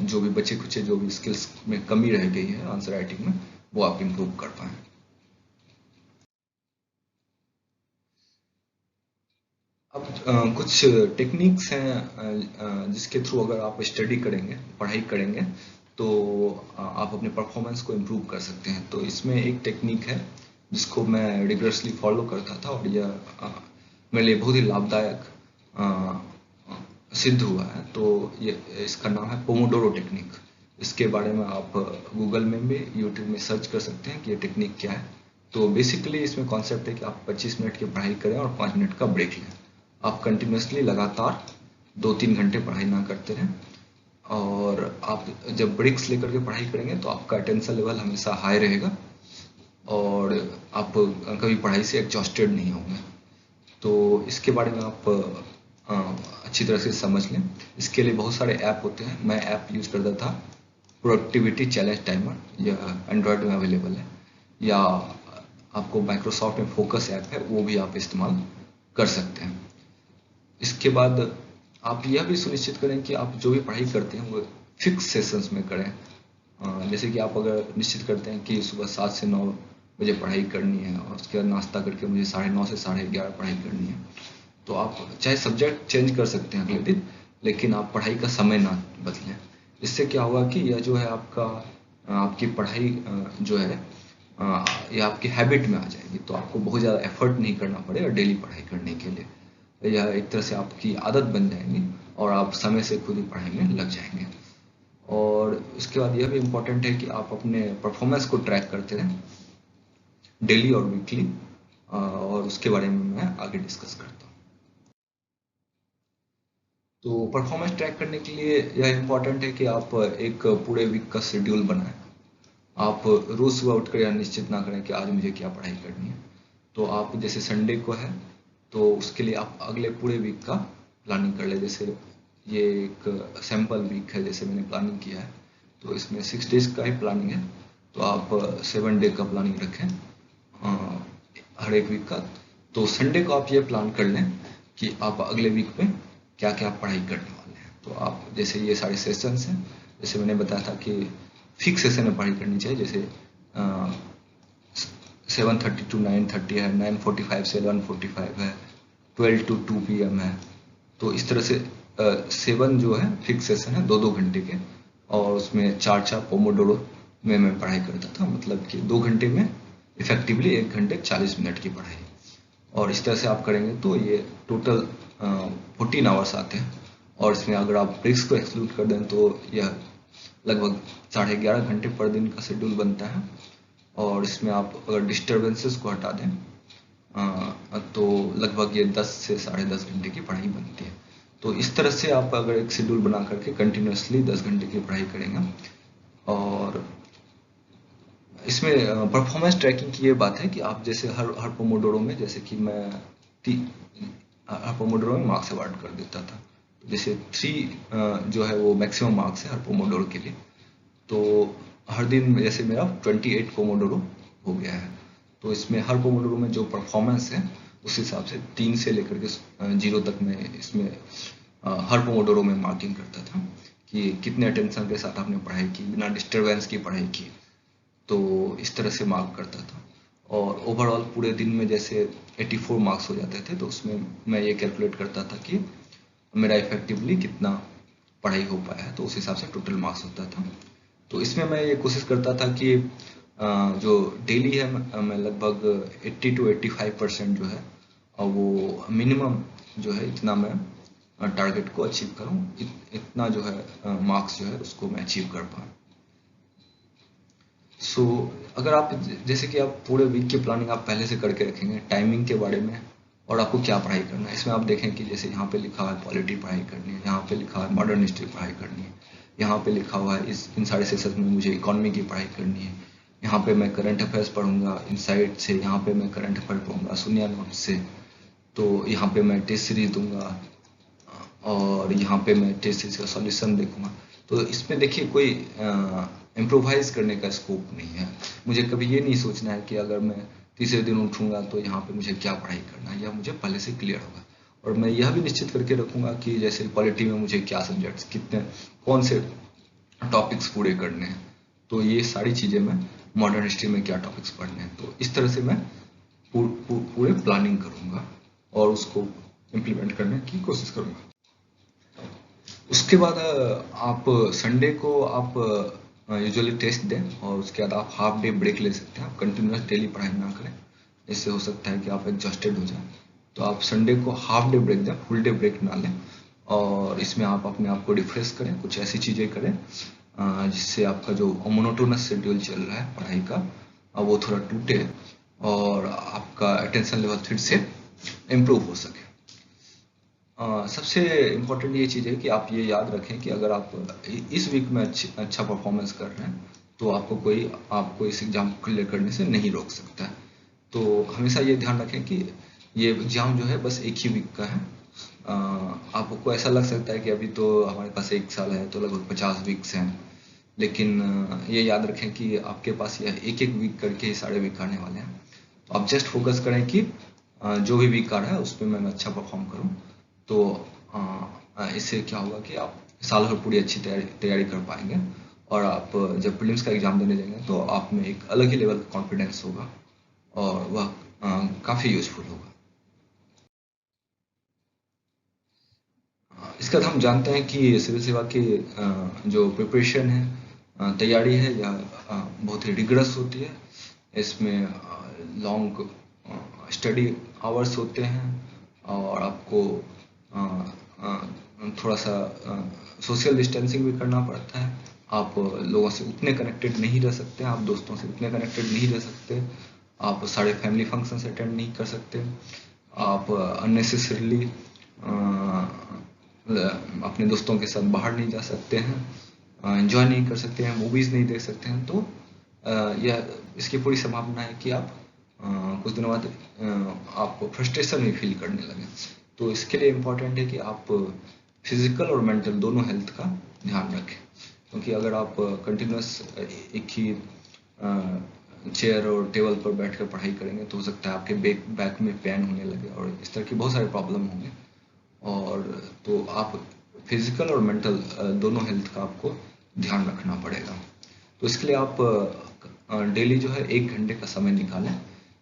जो भी बचे कुचे जो भी स्किल्स में कमी रह गई है आंसर राइटिंग में, वो आप इम्प्रूव कर पाएँ। अब कुछ टेक्निक्स हैं जिसके थ्रू अगर आप स्टडी करेंगे, पढ़ाई करेंगे, तो आप अपने परफॉर्मेंस को इम्प्रूव कर सकते हैं। तो इसमें एक टेक्निक है जिसको मैं रिगरसली फॉलो करता था, और यह मेरे लिए बहुत ही लाभदायक सिद्ध हुआ है। तो ये इसका नाम है पोमोडोरो टेक्निक। इसके बारे में आप गूगल में भी, यूट्यूब में सर्च कर सकते हैं कि ये टेक्निक क्या है। तो बेसिकली इसमें कॉन्सेप्ट है कि आप 25 मिनट की पढ़ाई करें और 5 मिनट का ब्रेक लें। आप कंटिन्यूसली लगातार 2-3 घंटे पढ़ाई ना करते रहें, और आप जब ब्रेक्स लेकर के पढ़ाई करेंगे तो आपका अटेंशन लेवल हमेशा हाई रहेगा, और आप कभी पढ़ाई से एग्जॉस्टेड नहीं होंगे। तो इसके बारे में आप अच्छी तरह से समझ लें। इसके लिए बहुत सारे ऐप होते हैं, मैं ऐप यूज़ करता था, प्रोडक्टिविटी चैलेंज टाइमर, यह एंड्रॉयड में अवेलेबल है, या आपको माइक्रोसॉफ्ट में फोकस ऐप है, वो भी आप इस्तेमाल कर सकते हैं। इसके बाद आप यह भी सुनिश्चित करें कि आप जो भी पढ़ाई करते हैं वो फिक्स सेशंस में करें। जैसे कि आप अगर निश्चित करते हैं कि सुबह 7 से 9 बजे पढ़ाई करनी है, और उसके बाद नाश्ता करके मुझे 9:30 से 11:30 पढ़ाई करनी है, तो आप चाहे सब्जेक्ट चेंज कर सकते हैं अगले दिन, लेकिन आप पढ़ाई का समय ना बदलें। इससे क्या होगा कि यह जो है आपकी पढ़ाई जो है ये आपकी हैबिट में आ जाएगी, तो आपको बहुत ज़्यादा एफर्ट नहीं करना पड़ेगा डेली पढ़ाई करने के लिए। यह एक तरह से आपकी आदत बन जाएगी और आप समय से खुद ही पढ़ाई में लग जाएंगे। और इसके बाद यह भी इम्पोर्टेंट है कि आप अपने परफॉर्मेंस को ट्रैक करते रहें डेली और वीकली, और उसके बारे में मैं आगे डिस्कस करता हूँ। तो परफॉर्मेंस ट्रैक करने के लिए यह इम्पोर्टेंट है कि आप एक पूरे वीक का शेड्यूल बनाएं। आप रोज सुबह उठकर यह निश्चित ना करें कि आज मुझे क्या पढ़ाई करनी है। तो आप जैसे संडे को है तो उसके लिए आप अगले पूरे वीक का प्लानिंग कर ले। जैसे ये एक सैम्पल वीक है जैसे मैंने प्लानिंग किया है, तो इसमें 6 डेज का ही प्लानिंग है। तो आप 7 डे का प्लानिंग रखें हर एक वीक का। तो संडे को आप ये प्लान कर लें कि आप अगले वीक में क्या क्या पढ़ाई करने वाले हैं। तो आप जैसे ये सारे सेशंस हैं, जैसे मैंने बताया था कि फिक्स सेशन में पढ़ाई करनी चाहिए। जैसे 7:30 to 9:30 है, 9:45 से 11:45 है, 12 to 2 PM है। तो इस तरह से 7 जो है फिक्स सेशन है 2-2 घंटे के, और उसमें 4-4 पोमोडोरो में मैं पढ़ाई करता था। मतलब कि 2 घंटे में इफेक्टिवली 1 घंटे 40 मिनट की पढ़ाई। और इस तरह से आप करेंगे तो ये टोटल 14 आवर्स आते हैं। और इसमें अगर आप ब्रेक्स को एक्सक्लूड कर दें तो यह लगभग 11.5 घंटे पर दिन का शेड्यूल बनता है। और इसमें आप अगर डिस्टर्बेंसेस को हटा दें तो लगभग ये 10 से 10.5 घंटे की पढ़ाई बनती है। तो इस तरह से आप अगर एक शेड्यूल बना करके कंटिन्यूसली 10 घंटे की पढ़ाई करेंगे। और इसमें परफॉर्मेंस ट्रैकिंग की ये बात है कि आप जैसे हर पोमोडोरो में, जैसे कि मैं हर पोमोडोरो में मार्क्स अवार्ड कर देता था। जैसे 3 जो है वो मैक्सिमम मार्क्स है हर पोमोडोरो के लिए। तो हर दिन में जैसे मेरा 28 पोमोडोरो हो गया है। तो इसमें हर पोमोडोरो में जो परफॉर्मेंस है उस हिसाब से 3 से लेकर के 0 तक मैं इसमें हर पोमोडोरो में मार्किंग करता था कि कितने अटेंशन के साथ आपने पढ़ाई की, बिना डिस्टर्बेंस की पढ़ाई की। तो इस तरह से मार्क करता था। और ओवरऑल पूरे दिन में जैसे 84 मार्क्स हो जाते थे, तो उसमें मैं ये कैलकुलेट करता था कि मेरा इफेक्टिवली कितना पढ़ाई हो पाया है, तो उस हिसाब से टोटल मार्क्स होता था। तो इसमें मैं ये कोशिश करता था कि जो डेली है मैं लगभग 80 to 85% जो है वो मिनिमम जो है इतना मैं टारगेट को अचीव करूं, इतना जो है मार्क्स जो है उसको मैं अचीव कर पाऊं। सो अगर आप जैसे कि आप पूरे वीक की प्लानिंग आप पहले से करके रखेंगे टाइमिंग के बारे में और आपको क्या पढ़ाई करना है। इसमें आप देखें कि जैसे यहाँ पे लिखा हुआ है पॉलिटी पढ़ाई करनी है, यहाँ पे लिखा हुआ है मॉडर्न हिस्ट्री पढ़ाई करनी है, यहाँ पे लिखा हुआ है इन सारे सेशंस में मुझे इकोनॉमी की पढ़ाई करनी है, यहाँ पे मैं करंट अफेयर्स पढ़ूंगा इनसाइट से, यहाँ पे मैं करंट अफेयर पढ़ूंगा सुनिया नोट से, तो यहाँ पे मैं टेस्ट सीरीज दूंगा और यहाँ पे मैं टेस्ट सीरीज का सॉल्यूशन देखूंगा। तो इसमें देखिए कोई इम्प्रोवाइज करने का स्कोप नहीं है। मुझे कभी ये नहीं सोचना है कि अगर मैं तीसरे दिन उठूंगा तो यहाँ पे मुझे क्या पढ़ाई करना है, यह मुझे पहले से क्लियर होगा। और मैं यह भी निश्चित करके रखूंगा कि जैसे पॉलिटी में मुझे क्या सब्जेक्ट्स, कितने, कौन से टॉपिक्स पूरे करने हैं। तो ये सारी चीज़ें मैं मॉडर्न हिस्ट्री में क्या टॉपिक्स पढ़ने हैं, तो इस तरह से मैं पूरे प्लानिंग करूंगा और उसको इम्प्लीमेंट करने की कोशिश करूंगा। उसके बाद आप संडे को आप यूजुअली टेस्ट दें और उसके बाद आप हाफ डे ब्रेक ले सकते हैं। आप कंटिन्यूस डेली पढ़ाई ना करें, इससे हो सकता है कि आप एग्जॉस्टेड हो जाएं। तो आप संडे को हाफ डे ब्रेक दें, फुल डे ब्रेक ना लें। और इसमें आप अपने आप को रिफ्रेश करें, कुछ ऐसी चीज़ें करें जिससे आपका जो मोनोटोनस शेड्यूल चल रहा है पढ़ाई का वो थोड़ा टूटे और आपका अटेंशन लेवल फिर से इम्प्रूव हो सके। सबसे इम्पोर्टेंट ये चीज़ है कि आप ये याद रखें कि अगर आप इस वीक में अच्छा परफॉर्मेंस कर रहे हैं तो आपको इस एग्ज़ाम को क्लियर करने से नहीं रोक सकता है। तो हमेशा ये ध्यान रखें कि ये एग्ज़ाम जो है बस एक ही वीक का है। आपको ऐसा लग सकता है कि अभी तो हमारे पास 1 साल है तो लगभग 50 वीक्स हैं, लेकिन ये याद रखें कि आपके पास यह एक वीक करके ही सारे वीक आने वाले हैं। तो आप जस्ट फोकस करें कि जो भी वीक आ रहा है उसमें मैं अच्छा परफॉर्म करूं। तो इससे क्या होगा कि आप साल भर पूरी अच्छी तैयारी कर पाएंगे और आप जब प्रीलिम्स का एग्जाम देने जाएंगे तो आप में एक अलग ही लेवल का कॉन्फिडेंस होगा और वह काफ़ी यूजफुल होगा। इसके बाद हम जानते हैं कि सिविल सेवा की जो प्रिपरेशन है, तैयारी है, यह बहुत ही रिगरस होती है। इसमें लॉन्ग स्टडी आवर्स होते हैं और आपको थोड़ा सा सोशल डिस्टेंसिंग भी करना पड़ता है। आप लोगों से उतने कनेक्टेड नहीं रह सकते, आप दोस्तों से उतने कनेक्टेड नहीं रह सकते आप सारे फैमिली फंक्शंस अटेंड नहीं कर सकते, आप अननेसेसरीली अपने दोस्तों के साथ बाहर नहीं जा सकते हैं, एंजॉय नहीं कर सकते हैं, मूवीज़ नहीं देख सकते हैं। तो यह इसकी पूरी संभावना है कि आप कुछ दिनों बाद आप फ्रस्ट्रेशन भी फील करने लगे। तो इसके लिए इम्पोर्टेंट है कि आप फिजिकल और मेंटल दोनों हेल्थ का ध्यान रखें, क्योंकि अगर आप कंटिन्यूस एक ही चेयर और टेबल पर बैठकर पढ़ाई करेंगे तो हो सकता है आपके बैक में पेन होने लगे और इस तरह की बहुत सारे प्रॉब्लम होंगे। और तो आप फिजिकल और मेंटल दोनों हेल्थ का आपको ध्यान रखना पड़ेगा। तो इसके लिए आप डेली जो है 1 घंटे का समय निकालें।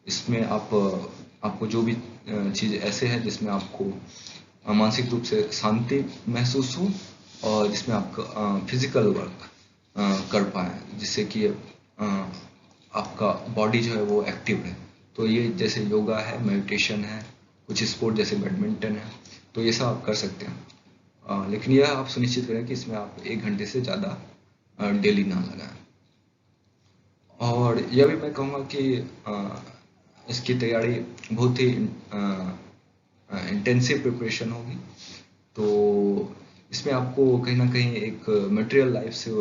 इसमें आपको जो भी चीज़ ऐसे है जिसमें आपको मानसिक रूप से शांति महसूस हो और जिसमें आप फिजिकल वर्क कर पाए, जिससे कि आपका बॉडी जो है वो एक्टिव है। तो ये जैसे योगा है, मेडिटेशन है, कुछ स्पोर्ट जैसे बैडमिंटन है, तो ये सब आप कर सकते हैं। लेकिन यह आप सुनिश्चित करें कि इसमें आप 1 घंटे से ज़्यादा डेली ना लगाएं। और यह भी मैं कहूँगा कि इसकी तैयारी बहुत ही इंटेंसिव प्रिपरेशन होगी। तो इसमें आपको कहीं ना कहीं एक मटेरियल लाइफ से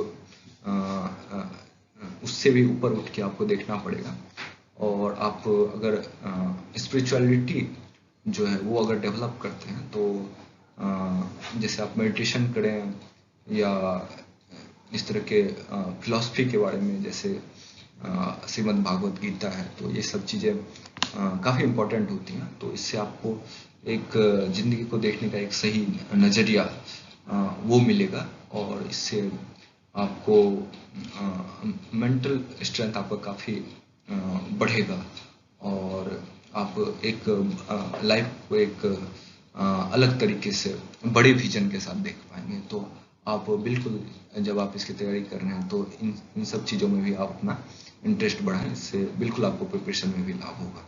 उससे भी ऊपर उठ के आपको देखना पड़ेगा। और आप अगर स्पिरिचुअलिटी जो है वो अगर डेवलप करते हैं तो जैसे आप मेडिटेशन करें या इस तरह के फिलॉसफी के बारे में, जैसे श्रीमद् भागवत गीता है, तो ये सब चीज़ें काफ़ी इम्पोर्टेंट होती हैं। तो इससे आपको एक ज़िंदगी को देखने का एक सही नज़रिया वो मिलेगा और इससे आपको मेंटल स्ट्रेंथ आपका काफ़ी बढ़ेगा और आप एक लाइफ को एक अलग तरीके से बड़े विजन के साथ देख पाएंगे। तो आप बिल्कुल जब आप इसकी तैयारी कर रहे हैं तो इन सब चीज़ों में भी आप अपना इंटरेस्ट बढ़ाएं, इससे बिल्कुल आपको प्रिपरेशन में भी लाभ होगा।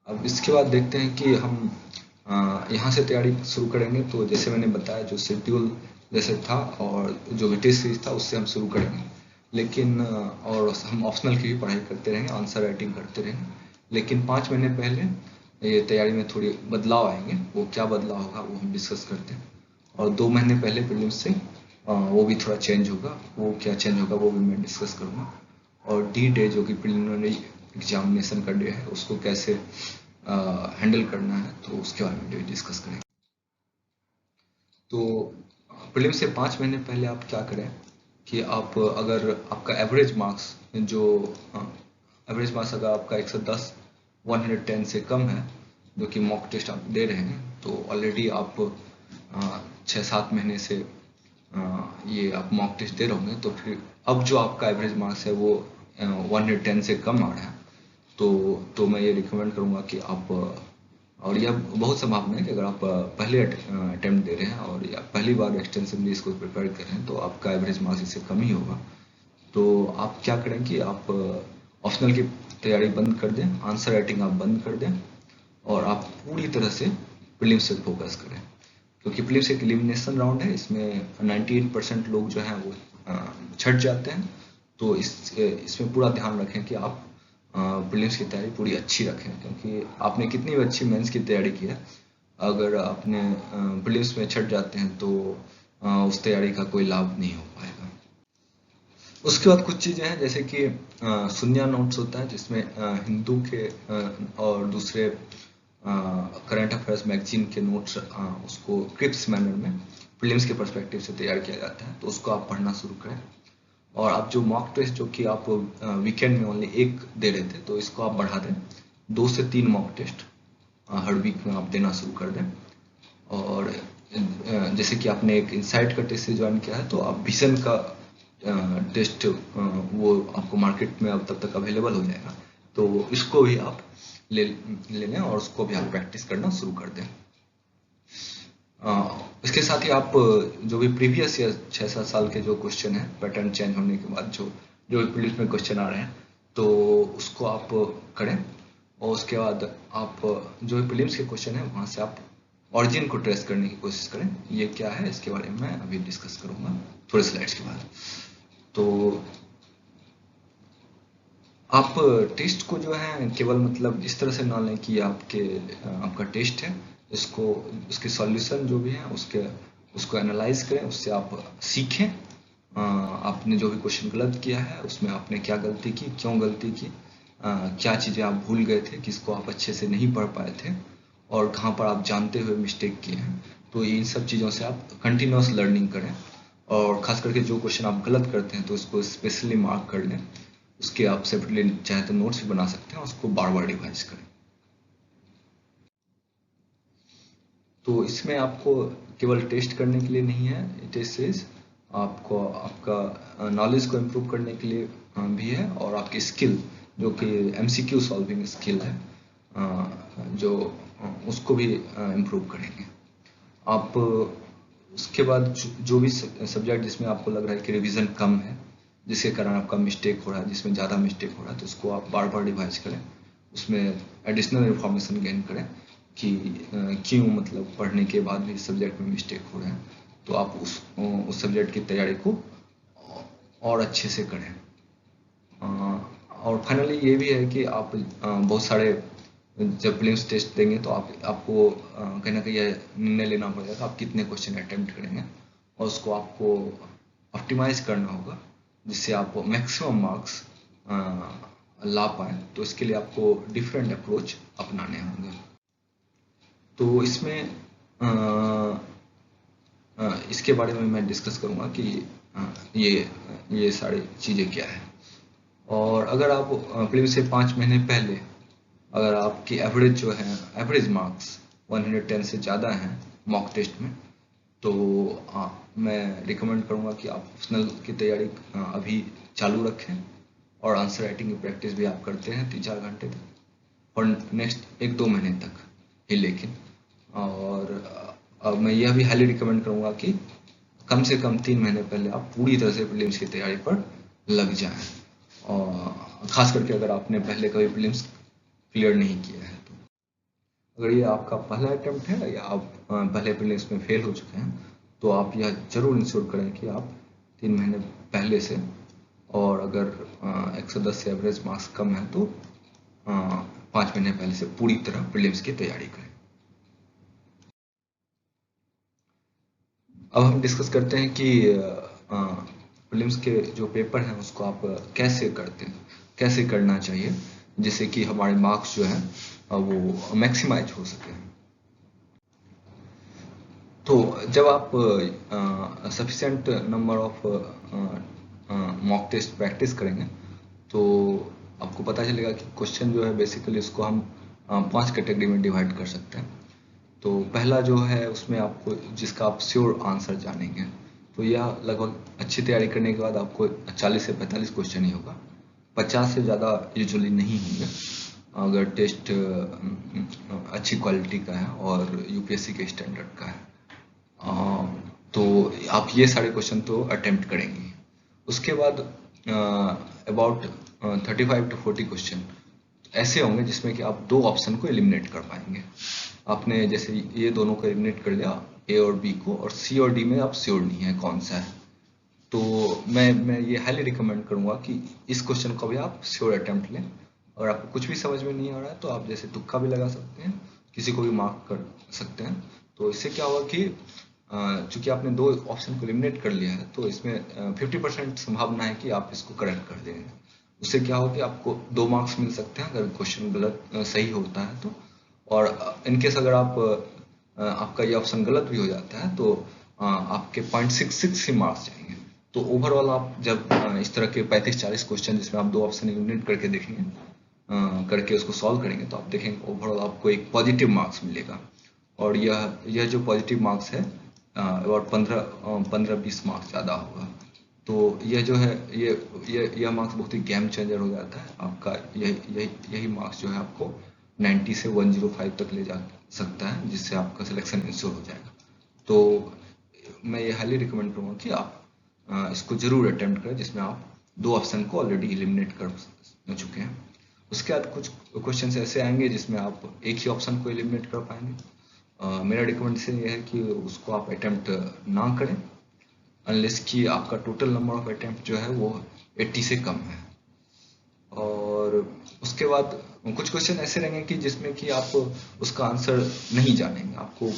अब इसके बाद देखते हैं कि हम यहाँ से तैयारी शुरू करेंगे। तो जैसे मैंने बताया जो शेड्यूल जैसे था और जो टेस्ट सीरीज था उससे हम शुरू करेंगे, लेकिन और हम ऑप्शनल की भी पढ़ाई करते रहेंगे, आंसर राइटिंग करते रहेंगे। लेकिन 5 महीने पहले ये तैयारी में थोड़ी बदलाव आएंगे, वो क्या बदलाव होगा वो हम डिस्कस करते हैं। और 2 महीने पहले प्रीलिम्स से वो भी थोड़ा चेंज होगा, वो क्या चेंज होगा वो भी मैं डिस्कस करूँगा। और डी डे जो कि प्रिलिमिनरी एग्जामिनेशन का डे है, उसको कैसे हैंडल करना है तो उसके बारे में भी डिस्कस करेंगे। तो प्रीलिम से 5 महीने पहले आप क्या करें कि आप अगर आपका एवरेज मार्क्स जो एवरेज मार्क्स अगर आपका 110 110 से कम है, जो कि मॉक टेस्ट आप दे रहे हैं, तो ऑलरेडी आप 6-7 महीने से ये आप मॉक टेस्ट दे रहे होंगे। तो फिर अब जो आपका एवरेज मार्क्स है वो 110 से कम आ रहा है, तो मैं ये रिकमेंड करूँगा कि आप और यह बहुत संभावना है कि अगर आप पहले अटेम्प्ट दे रहे हैं और या पहली बार एक्सटेंसिवली इसको प्रिपेयर कर रहे हैं तो आपका एवरेज मार्क्स इससे कम ही होगा। तो आप क्या करें कि आप ऑप्शनल की तैयारी बंद कर दें, आंसर राइटिंग आप बंद कर दें और आप पूरी तरह से प्रीलिम्स से फोकस करें, क्योंकि प्रीलिम्स एक एलिमिनेशन राउंड है। इसमें 98% लोग जो हैं वो छट जाते हैं। तो इसमें पूरा ध्यान रखें कि आप प्रीलिम्स की तैयारी पूरी अच्छी रखें, क्योंकि आपने कितनी भी अच्छी मेंस की तैयारी की है, अगर आपने प्रीलिम्स में छट जाते हैं तो उस तैयारी का कोई लाभ नहीं हो पाएगा। उसके बाद कुछ चीज़ें हैं जैसे कि शून्य नोट्स होता है, जिसमें हिंदू के और दूसरे करंट अफेयर्स मैगजीन के नोट्स उसको क्रिप्स मैनर में प्रीलिम्स के पर्सपेक्टिव से तैयार किया जाता है, तो उसको आप पढ़ना शुरू करें। और आप जो मॉक टेस्ट जो कि आप वीकेंड में ओनली 1 दे रहे थे, तो इसको आप बढ़ा दें, 2 से 3 मॉक टेस्ट हर वीक में आप देना शुरू कर दें। और जैसे कि आपने एक इनसाइट का टेस्ट से ज्वाइन किया है, तो आप विजन का टेस्ट वो आपको मार्केट में अब तब तक अवेलेबल हो जाएगा, तो इसको भी आप ले लें और उसको भी आप प्रैक्टिस करना शुरू कर दें। इसके साथ ही आप जो भी प्रीवियस या 6-7 साल के जो क्वेश्चन है, पैटर्न चेंज होने के बाद जो प्रीलिम्स में क्वेश्चन आ रहे हैं, तो उसको आप करें। और उसके बाद आप जो प्रीलिम्स के क्वेश्चन है वहाँ से आप ऑरिजिन को ट्रेस करने की कोशिश करें। ये क्या है इसके बारे में मैं अभी डिस्कस करूँगा थोड़े स्लाइड्स के बाद। तो आप टेस्ट को जो है केवल मतलब इस तरह से ना लें कि आपका टेस्ट है, इसको उसके सॉल्यूशन जो भी है उसको एनालाइज करें, उससे आप सीखें। आपने जो भी क्वेश्चन गलत किया है उसमें आपने क्या गलती की, क्यों गलती की, क्या चीज़ें आप भूल गए थे, किसको आप अच्छे से नहीं पढ़ पाए थे, और कहाँ पर आप जानते हुए मिस्टेक किए हैं। तो इन सब चीज़ों से आप कंटिन्यूस लर्निंग करें, और खास करके जो क्वेश्चन आप गलत करते हैं तो उसको स्पेशली मार्क कर लें। उसके आप सेपरेटली चाहे तो नोट्स भी बना सकते हैं, उसको बार बार रिवाइज करें। तो इसमें आपको केवल टेस्ट करने के लिए नहीं है, इट इज आपको आपका नॉलेज को इम्प्रूव करने के लिए भी है, और आपकी स्किल जो कि एमसीक्यू सॉल्विंग स्किल है, जो उसको भी इम्प्रूव करेंगे आप। उसके बाद जो भी सब्जेक्ट जिसमें आपको लग रहा है कि रिवीजन कम है, जिसके कारण आपका मिस्टेक हो रहा है, जिसमें ज़्यादा मिस्टेक हो रहा है, तो उसको आप बार बार रिवाइज करें, उसमें एडिशनल इन्फॉर्मेशन गेन करें कि क्यों मतलब पढ़ने के बाद भी सब्जेक्ट में मिस्टेक हो रहे हैं। तो आप उस सब्जेक्ट की तैयारी को और अच्छे से करें। और फाइनली ये भी है कि आप बहुत सारे जब प्रीलिम्स टेस्ट देंगे तो आपको कहीं ना कहीं यह निर्णय लेना पड़ेगा कि आप कितने क्वेश्चन अटेम्प्ट करेंगे, और उसको आपको ऑप्टिमाइज करना होगा जिससे आप मैक्सिमम मार्क्स ला पाए। तो इसके लिए आपको डिफरेंट अप्रोच अपनाने होंगे। तो इसमें इसके बारे में मैं डिस्कस करूँगा कि ये सारी चीज़ें क्या है। और अगर आप प्रीलिम्स से 5 महीने पहले अगर आपकी एवरेज जो है, एवरेज मार्क्स 110 से ज़्यादा हैं मॉक टेस्ट में, तो मैं रिकमेंड करूँगा कि आप ऑप्शनल की तैयारी अभी चालू रखें, और आंसर राइटिंग की प्रैक्टिस भी आप करते हैं 3-4 घंटे तक, और नेक्स्ट 1-2 महीने तक ही लेकिन। और अब मैं यह भी हाईली रिकमेंड करूँगा कि कम से कम 3 महीने पहले आप पूरी तरह से प्रीलिम्स की तैयारी पर लग जाएं, और खास करके अगर आपने पहले कभी प्रीलिम्स क्लियर नहीं किया है तो। अगर ये आपका पहला अटेम्प्ट है या आप पहले प्रीलिम्स में फेल हो चुके हैं, तो आप यह जरूर इंश्योर करें कि आप 3 महीने पहले से, और अगर 110 से एवरेज मार्क्स कम है तो 5 महीने पहले से पूरी तरह प्रीलिम्स की तैयारी करें। अब हम डिस्कस करते हैं कि प्रीलिम्स के जो पेपर हैं उसको आप कैसे करते हैं, कैसे करना चाहिए, जिससे कि हमारे मार्क्स जो हैं वो मैक्सिमाइज हो सके। तो जब आप sufficient number of mock test practice करेंगे तो आपको पता चलेगा कि क्वेश्चन जो है बेसिकली उसको हम 5 कैटेगरी में डिवाइड कर सकते हैं। तो पहला जो है उसमें आपको जिसका आप श्योर आंसर जानेंगे, तो यह लगभग अच्छी तैयारी करने के बाद आपको 40 से 45 क्वेश्चन ही होगा, 50 से ज़्यादा यूजुअली नहीं होंगे अगर टेस्ट अच्छी क्वालिटी का है और यूपीएससी के स्टैंडर्ड का है। तो आप ये सारे क्वेश्चन तो अटेम्प्ट करेंगे। उसके बाद अबाउट 35 to 40 क्वेश्चन ऐसे होंगे जिसमें कि आप 2 ऑप्शन को एलिमिनेट कर पाएंगे। आपने जैसे ये दोनों को एलिमिनेट कर लिया, ए और बी को, और सी और डी में आप श्योर नहीं है कौन सा है, तो मैं ये हाईली रिकमेंड करूंगा कि इस क्वेश्चन को भी आप श्योर अटेम्प्ट लें। और आपको कुछ भी समझ में नहीं आ रहा है तो आप जैसे तुक्का भी लगा सकते हैं, किसी को भी मार्क कर सकते हैं। तो इससे क्या होगा कि चूंकि आपने 2 ऑप्शन को एलिमिनेट कर लिया है तो इसमें 50% संभावना है कि आप इसको करेक्ट कर देंगे। उससे क्या होगा कि आपको 2 मार्क्स मिल सकते हैं अगर क्वेश्चन गलत सही होता है तो। और इनकेस अगर आपका ये ऑप्शन गलत भी हो जाता है तो आपके 0.66 ही मार्क्स जाएंगे। तो ओवरऑल आप जब इस तरह के 35-40 क्वेश्चन जिसमें आप 2 ऑप्शन एलिमिनेट करके देखेंगे, करके उसको सॉल्व करेंगे, तो आप देखेंगे ओवरऑल आपको एक पॉजिटिव मार्क्स मिलेगा। और यह जो पॉजिटिव मार्क्स है अबाउट 15-20 मार्क्स ज़्यादा होगा। तो यह जो है यह मार्क्स बहुत ही गेम चेंजर हो जाता है आपका। यही मार्क्स जो है आपको 90 से 105 तक ले जा सकता है, जिससे आपका सिलेक्शन इंश्योर हो जाएगा। तो मैं ये हाईली रिकमेंड करूँगा कि आप इसको जरूर अटेम्प्ट करें जिसमें आप 2 ऑप्शन को ऑलरेडी एलिमिनेट कर चुके हैं। उसके बाद कुछ क्वेश्चंस ऐसे आएंगे जिसमें आप एक ही ऑप्शन को एलिमिनेट कर पाएंगे। मेरा रिकमेंडेशन ये है कि उसको आप अटेम्प्ट ना करें अनलेस कि आपका टोटल नंबर ऑफ अटेम्प्ट जो है वो 80 से कम है। और उसके बाद कुछ क्वेश्चन ऐसे रहेंगे कि जिसमें कि आप उसका आंसर नहीं जानेंगे। आपको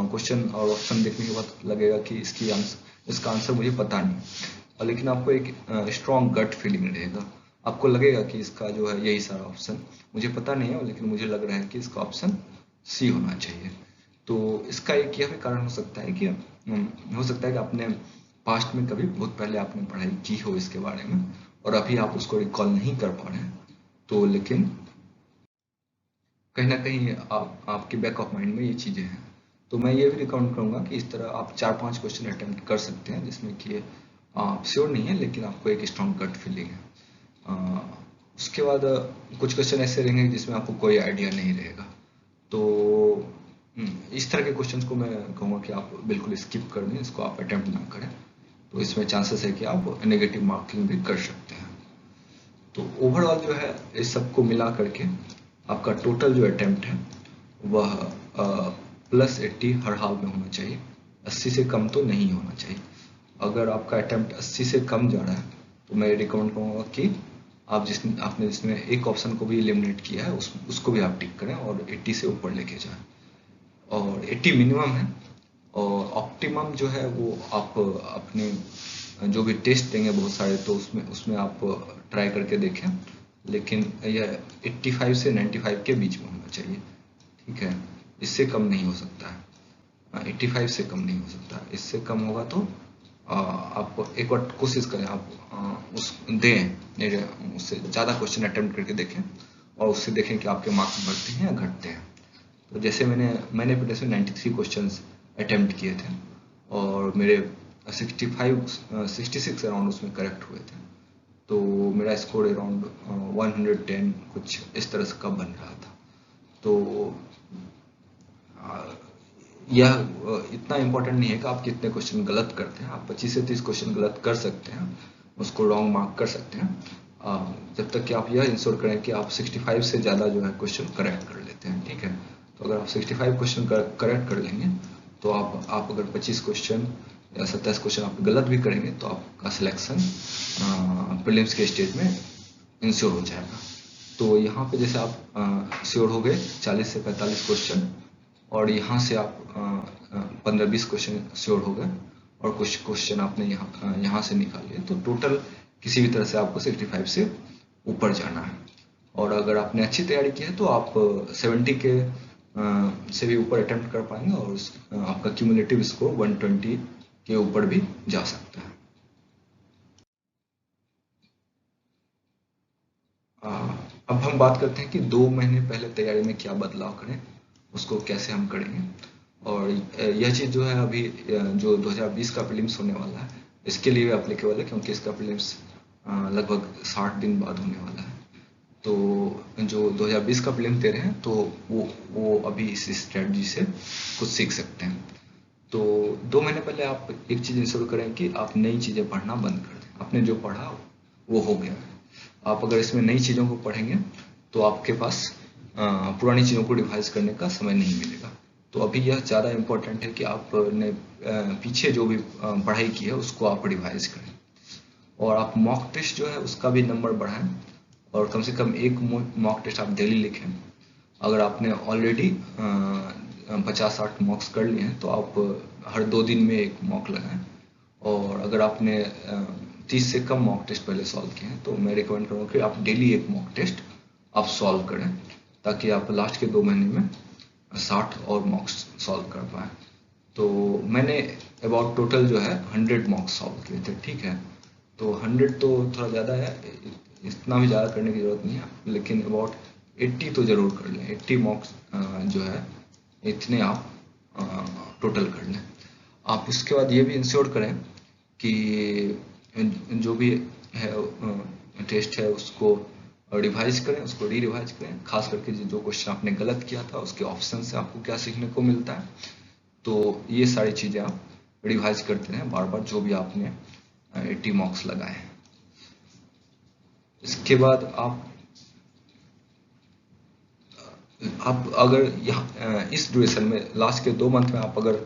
क्वेश्चन और ऑप्शन देखने के बाद लगेगा कि इसका आंसर मुझे पता नहीं, और लेकिन आपको एक स्ट्रॉन्ग गट फीलिंग रहेगा। आपको लगेगा कि इसका जो है यही सारा ऑप्शन मुझे पता नहीं है, लेकिन मुझे लग रहा है कि इसका ऑप्शन सी होना चाहिए। तो इसका एक यह भी कारण हो सकता है कि हो सकता है कि आपने पास्ट में कभी बहुत पहले आपने पढ़ाई की हो इसके बारे में, और अभी आप उसको रिकॉल नहीं कर पा रहे हैं। तो लेकिन कहीं ना कहीं आपके बैक ऑफ माइंड में ये चीज़ें हैं। तो मैं ये भी रिकमेंड करूंगा कि इस तरह आप 4-5 क्वेश्चन अटेम्प्ट कर सकते हैं जिसमें कि आप श्योर नहीं है लेकिन आपको एक स्ट्रॉन्ग गट फीलिंग है। अ, उसके बाद कुछ क्वेश्चन ऐसे रहेंगे जिसमें आपको कोई आइडिया नहीं रहेगा। तो इस तरह के क्वेश्चंस को मैं कहूँगा कि आप बिल्कुल स्किप कर दें, इसको आप अटेम्प्ट ना करें। तो इसमें चांसेस है कि आप नेगेटिव मार्किंग भी कर सकते हैं। तो ओवरऑल जो है इस सबको मिला करके आपका टोटल जो अटेम्प्ट है वह +80 हर हाल में होना चाहिए, 80 से कम तो नहीं होना चाहिए। अगर आपका अटेम्प्ट 80 से कम जा रहा है तो मैं रिकमेंड करूँगा कि आपने जिसमें एक ऑप्शन को भी एलिमिनेट किया है उसको भी आप टिक करें और 80 से ऊपर लेके जाएं। और 80 मिनिमम है, और ऑप्टिमम जो है वो आप अपने जो भी टेस्ट देंगे बहुत सारे, तो उसमें आप ट्राई करके देखें। लेकिन यह 85 से 95 के बीच में होना चाहिए, ठीक है। इससे कम नहीं हो सकता है, 85 से कम नहीं हो सकता। इससे कम होगा तो आप एक बार कोशिश करें, आप उस दें उससे ज़्यादा क्वेश्चन अटेम्प्ट करके देखें और उससे देखें कि आपके मार्क्स बढ़ते हैं या घटते हैं। तो जैसे मैंने अपने इसमें 93 क्वेश्चंस अटेम्प्ट किए थे और मेरे 66 अराउंड उसमें करेक्ट हुए थे। तो मेरा स्कोर अराउंड 110 कुछ इस तरह से का बन रहा था। तो यह इतना इम्पोर्टेंट नहीं है कि आप कितने क्वेश्चन गलत करते हैं। आप 25 से 30 क्वेश्चन गलत कर सकते हैं, उसको रॉन्ग मार्क कर सकते हैं, जब तक कि आप यह इंश्योर करें कि आप 65 से ज़्यादा जो है क्वेश्चन करेक्ट कर लेते हैं, ठीक है। तो अगर आप 65 क्वेश्चन करेक्ट कर लेंगे तो आप अगर 25 क्वेश्चन या 27 क्वेश्चन आप गलत भी करेंगे तो आपका सिलेक्शन प्रीलिम्स के स्टेज में इंश्योर हो जाएगा। तो यहाँ पे जैसे आप श्योर हो गए 40 से 45 क्वेश्चन, और यहाँ से आप 15-20 क्वेश्चन श्योर हो गए, और कुछ क्वेश्चन आपने यहाँ से निकाल लिए, तो टोटल किसी भी तरह से आपको 65 से ऊपर जाना है। और अगर आपने अच्छी तैयारी की है तो आप 70 के से भी ऊपर अटेम्प्ट कर पाएंगे, और आपका क्यूमुलेटिव स्कोर 120 के ऊपर भी जा सकता है। अब हम बात करते हैं कि 2 महीने पहले तैयारी में क्या बदलाव करें, उसको कैसे हम करेंगे। और यह चीज़ जो है अभी जो 2020 का प्रीलिम्स होने वाला है इसके लिए एप्लीकेबल है, क्योंकि इसका प्रीलिम्स लगभग 60 दिन बाद होने वाला है। तो जो 2020 का प्रीलिम्स दे रहे हैं तो वो अभी इस स्ट्रेटजी से कुछ सीख सकते हैं। तो 2 महीने पहले आप एक चीज़ इंश्योर करें कि आप नई चीज़ें पढ़ना बंद कर दें। आपने जो पढ़ा वो हो गया है। आप अगर इसमें नई चीज़ों को पढ़ेंगे तो आपके पास पुरानी चीज़ों को रिवाइज करने का समय नहीं मिलेगा। तो अभी यह ज़्यादा इम्पोर्टेंट है कि आपने पीछे जो भी पढ़ाई की है उसको आप रिवाइज करें, और आप मॉक टेस्ट जो है उसका भी नंबर बढ़ाएं, और कम से कम एक मॉक टेस्ट आप डेली लिखें। अगर आपने ऑलरेडी 50-60 मॉक्स कर लिए हैं तो आप हर 2 दिन में एक मॉक लगाएं। और अगर आपने 30 से कम मॉक टेस्ट पहले सॉल्व किए हैं तो मैं रिकमेंड करूँगा कि आप डेली एक मॉक टेस्ट आप सॉल्व करें, ताकि आप लास्ट के 2 महीने में 60 और मॉक्स सॉल्व कर पाएँ। तो मैंने अबाउट टोटल जो है 100 मॉक्स सॉल्व किए थे, ठीक है। तो 100 तो थोड़ा ज़्यादा है, इतना भी ज़्यादा करने की ज़रूरत नहीं है, लेकिन अबाउट 80 तो ज़रूर कर लें। 80 मॉक्स जो है इतने आप टोटल कर लें। आप उसके बाद ये भी इंश्योर करें कि जो भी है टेस्ट है उसको रिवाइज करें, उसको रिवाइज करें, खास करके जो क्वेश्चन आपने गलत किया था उसके ऑप्शन से आपको क्या सीखने को मिलता है। तो ये सारी चीज़ें आप रिवाइज करते रहें बार बार, जो भी आपने 80 मॉक्स लगाए हैं। इसके बाद आप अगर यहाँ इस ड्यूरेशन में लास्ट के 2 मंथ में आप अगर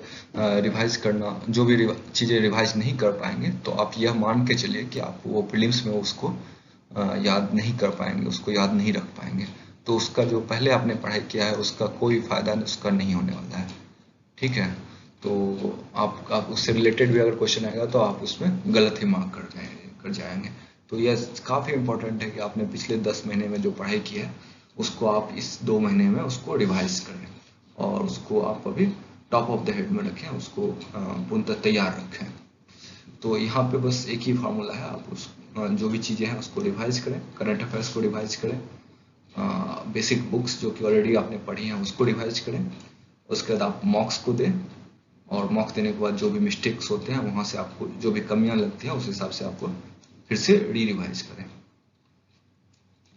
रिवाइज करना जो भी चीज़ें रिवाइज नहीं कर पाएंगे तो आप यह मान के चलिए कि आप वो प्रीलिम्स में उसको याद नहीं कर पाएंगे, उसको याद नहीं रख पाएंगे, तो उसका जो पहले आपने पढ़ाई किया है उसका कोई फायदा उसका नहीं होने वाला है। ठीक है, तो आप उससे रिलेटेड भी अगर क्वेश्चन आएगा तो आप उसमें गलत ही मार्क कर जाएंगे। तो यह काफ़ी इंपॉर्टेंट है कि आपने पिछले 10 महीने में जो पढ़ाई की है उसको आप इस 2 महीने में उसको रिवाइज करें और उसको आप अभी टॉप ऑफ द हेड में रखें, उसको पूर्णतः तैयार रखें। तो यहाँ पे बस एक ही फार्मूला है, आप उस जो भी चीज़ें हैं उसको रिवाइज करें, करंट अफेयर्स को रिवाइज करें, बेसिक बुक्स जो कि ऑलरेडी आपने पढ़ी हैं उसको रिवाइज करें, उसके बाद आप मॉक्स को दें और मॉक्स देने के बाद जो भी मिस्टेक्स होते हैं वहाँ से आपको जो भी कमियां लगती हैं उस हिसाब से आपको फिर से रिवाइज करें।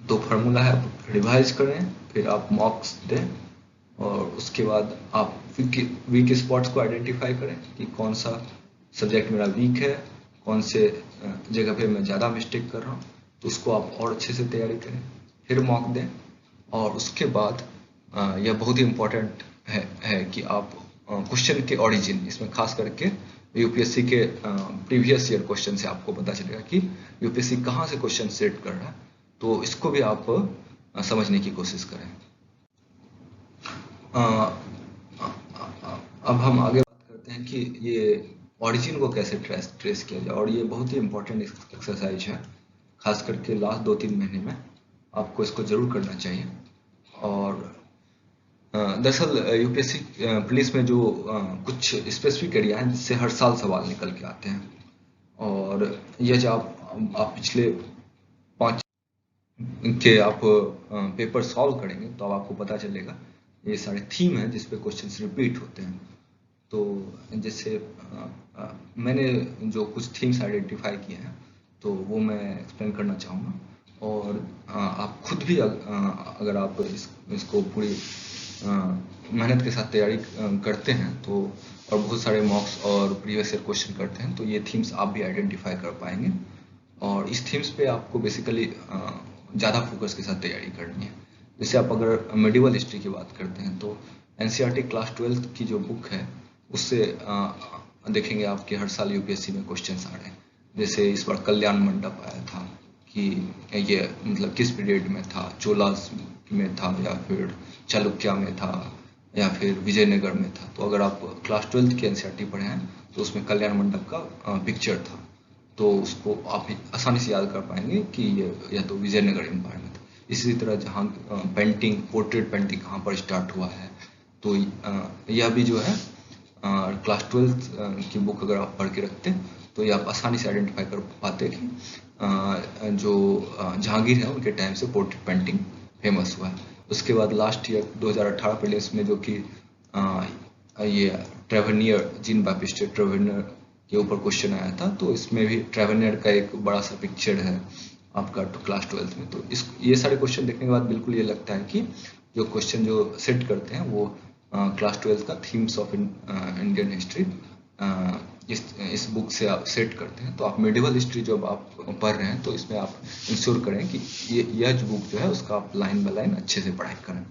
तो फार्मूला है, आप रिवाइज करें, फिर आप मॉक्स दें और उसके बाद आप वीक स्पॉट्स को आइडेंटिफाई करें कि कौन सा सब्जेक्ट मेरा वीक है, कौन से जगह पे मैं ज़्यादा मिस्टेक कर रहा हूँ, तो उसको आप और अच्छे से तैयारी करें, फिर मॉक दें। और उसके बाद यह बहुत ही इम्पोर्टेंट है कि आप क्वेश्चन के ओरिजिन, इसमें खास करके यूपीएससी के प्रीवियस ईयर क्वेश्चन से आपको पता चलेगा कि यूपीएससी कहाँ से क्वेश्चन सेट कर रहा है, तो इसको भी आप समझने की कोशिश करें। अब हम आगे बात करते हैं कि ये ओरिजिन को कैसे ट्रेस किया जाए, और ये बहुत ही इम्पोर्टेंट एक्सरसाइज है, खास करके लास्ट 2-3 महीने में आपको इसको जरूर करना चाहिए। और दरअसल यूपीएससी पुलिस में जो कुछ स्पेसिफिक एरिया हैं जिससे हर साल सवाल निकल के आते हैं, और यह जब आप पिछले 5 के आप पेपर सॉल्व करेंगे तो अब आपको पता चलेगा ये सारे थीम हैं जिसपे क्वेश्चंस रिपीट होते हैं। तो जैसे मैंने जो कुछ थीम्स आइडेंटिफाई किए हैं तो वो मैं एक्सप्लेन करना चाहूँगा, और आप खुद भी अगर आप इसको पूरी मेहनत के साथ तैयारी करते हैं तो, और बहुत सारे मॉक्स और प्रीवियस ईयर क्वेश्चन करते हैं, तो ये थीम्स आप भी आइडेंटिफाई कर पाएंगे। और इस थीम्स पे आपको बेसिकली ज़्यादा फोकस के साथ तैयारी करनी है। जैसे आप अगर मेडिवल हिस्ट्री की बात करते हैं तो एनसीईआरटी क्लास 12 की जो बुक है उससे देखेंगे आपके हर साल यूपीएससी में क्वेश्चंस आ रहे हैं। जैसे इस बार कल्याण मंडप आया था कि ये मतलब किस पीरियड में था, चोलास में था या फिर चालुक्य में था या फिर विजयनगर में था। तो अगर आप क्लास 12 की एनसीईआरटी पढ़े हैं तो उसमें कल्याण मंडप का पिक्चर था, तो उसको आप आसानी से याद कर पाएंगे कि ये या तो विजयनगर एम्पायर में था। इसी तरह जहाँ पेंटिंग, पोर्ट्रेट पेंटिंग कहाँ पर स्टार्ट हुआ है, तो यह भी जो है क्लास 12 की बुक अगर आप पढ़ के रखते हैं तो ये आप आसानी से आइडेंटिफाई कर पाते कि जो जहांगीर है उनके टाइम से पोर्ट्रेट पेंटिंग फेमस हुआ है। उसके बाद लास्ट ईयर 2018 प्रीलिम्स में जो कि ये ट्रेवेनियर, जीन बैप्टिस्ट ट्रेवेनियर के ऊपर क्वेश्चन आया था, तो इसमें भी ट्रेवेनियर का एक बड़ा सा पिक्चर है आपका क्लास 12 में। तो ये सारे क्वेश्चन देखने के बाद बिल्कुल ये लगता है कि जो क्वेश्चन जो सेट करते हैं वो क्लास 12 का थीम्स ऑफ इंडियन हिस्ट्री इस बुक से आप सेट करते हैं। तो आप मेडिवल हिस्ट्री जब आप पढ़ रहे हैं तो इसमें आप इंश्योर करें कि यह जो बुक जो है उसका आप लाइन बाय लाइन अच्छे से पढ़ाई करें।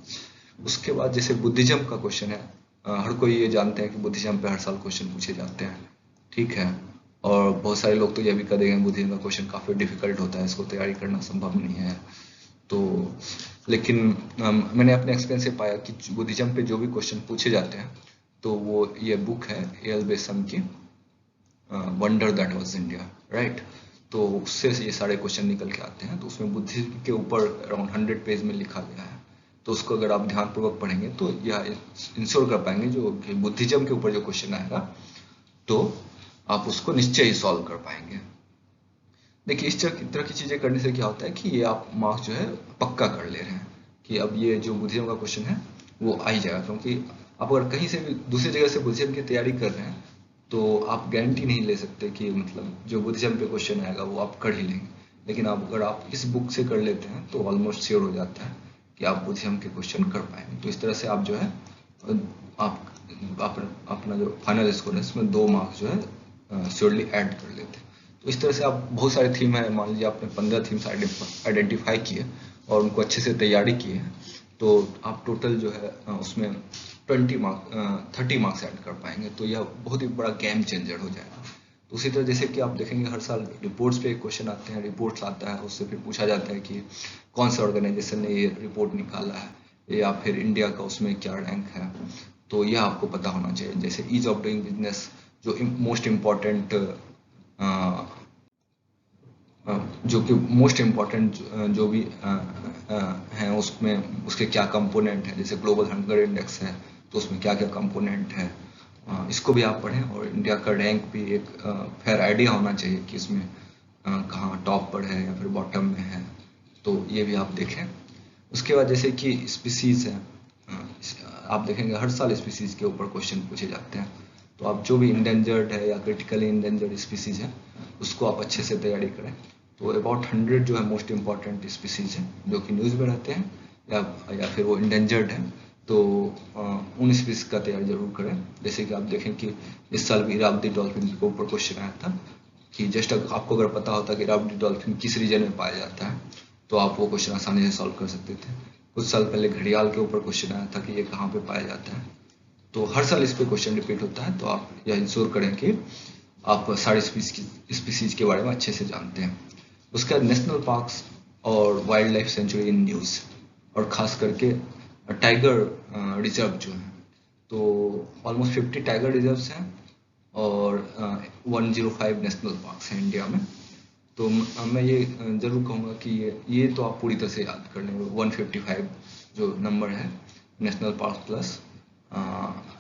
उसके बाद जैसे बुद्धिज्म का क्वेश्चन है, हर कोई ये जानते हैं कि बुद्धिज्म पे हर साल क्वेश्चन पूछे जाते हैं, ठीक है, और बहुत सारे लोग तो ये भी कर देंगे बुद्धिज्म का क्वेश्चन काफ़ी डिफिकल्ट होता है, इसको तैयारी करना संभव नहीं है। तो लेकिन मैंने अपने एक्सपीरियंस से पाया कि बुद्धिज्म पे जो भी क्वेश्चन पूछे जाते हैं तो वो ये बुक है एल बेसम की wonder that was India, right. तो उससे ये सारे क्वेश्चन निकल के आते हैं। तो उसमें बुद्धिज्म के ऊपर अराउंड 100 पेज में लिखा गया है, तो उसको अगर आप ध्यानपूर्वक पढ़ेंगे तो यह इंश्योर कर पाएंगे जो बुद्धिज्म के ऊपर जो क्वेश्चन आएगा तो आप उसको निश्चय ही सॉल्व कर पाएंगे। देखिए इस तरह की चीजें करने से क्या होता है कि ये आप मार्क्स जो है पक्का कर ले रहे हैं कि अब ये जो बुद्धिज्म का क्वेश्चन है वो आ ही जाएगा, क्योंकि आप अगर कहीं से भी दूसरी जगह से बुद्धिज्म की तैयारी कर रहे हैं तो आप गारंटी नहीं ले सकते कि मतलब जो बुद्धिज्म पे क्वेश्चन आएगा वो आप कर ही लेंगे। लेकिन आप अगर आप इस बुक से कर लेते हैं तो ऑलमोस्ट श्योर हो जाता है कि आप बुद्धिज्म के क्वेश्चन कर पाएंगे। तो इस तरह से आप जो है आप अपना जो फाइनल स्कोर है इसमें 2 मार्क्स जो है श्योरली ऐड कर लेते हैं। तो इस तरह से आप बहुत सारे थीम है, मान लीजिए आपने 15 थीम्स आइडेंटिफाई किए और उनको अच्छे से तैयारी की है, तो आप टोटल जो है उसमें 30 मार्क्स ऐड कर पाएंगे। तो यह बहुत ही बड़ा गेम चेंजर हो जाएगा। तो उसी तरह जैसे कि आप देखेंगे हर साल रिपोर्ट्स पे क्वेश्चन आते हैं, रिपोर्ट्स आता है, उससे फिर पूछा जाता है कि कौन सा ऑर्गेनाइजेशन ने ये रिपोर्ट निकाला है या फिर इंडिया का उसमें क्या रैंक है। तो यह आपको पता होना चाहिए। जैसे ईज ऑफ डूइंग बिजनेस, जो मोस्ट इम्पॉर्टेंट जो कि मोस्ट इम्पॉर्टेंट जो भी हैं उसमें उसके क्या कंपोनेंट है। जैसे ग्लोबल हंगर इंडेक्स है तो उसमें क्या क्या कंपोनेंट है, इसको भी आप पढ़ें। और इंडिया का रैंक भी एक फेयर आइडिया होना चाहिए कि इसमें कहाँ टॉप पर है या फिर बॉटम में है, तो ये भी आप देखें। उसके बाद जैसे कि स्पीसीज है, आप देखेंगे हर साल स्पीसीज के ऊपर क्वेश्चन पूछे जाते हैं। तो आप जो भी इंडेंजर्ड है या क्रिटिकली इंडेंजर्ड स्पीसीज है उसको आप अच्छे से तैयारी करें। तो अबाउट 100 जो है मोस्ट इम्पॉर्टेंट स्पीसीज हैं जो कि न्यूज़ में रहते हैं या फिर वो इंडेंजर्ड है, तो उन स्पीसीज का तैयारी जरूर करें। जैसे कि आप देखें कि इस साल भी इरावदी डॉल्फिन के ऊपर क्वेश्चन आया था कि जस्ट आपको अगर पता होता कि इरावदी डॉल्फिन किस रीजन में पाया जाता है तो आप वो क्वेश्चन आसानी से सॉल्व कर सकते थे। कुछ साल पहले घड़ियाल के ऊपर क्वेश्चन आया था कि ये कहाँ पे पाया जाता है। तो हर साल इस पे क्वेश्चन रिपीट होता है, तो आप यह इंश्योर करें कि आप सारे स्पीसीज के बारे में अच्छे से जानते हैं। उसके बाद नेशनल पार्क्स और wild life sanctuary in news, और खास करके टाइगर रिजर्व जो है, तो ऑलमोस्ट 50 टाइगर रिजर्व्स हैं और 105 नेशनल पार्क्स हैं इंडिया में। तो मैं ये जरूर कहूँगा कि ये तो आप पूरी तरह से याद कर लेंगे। 155 जो नंबर है नेशनल पार्क प्लस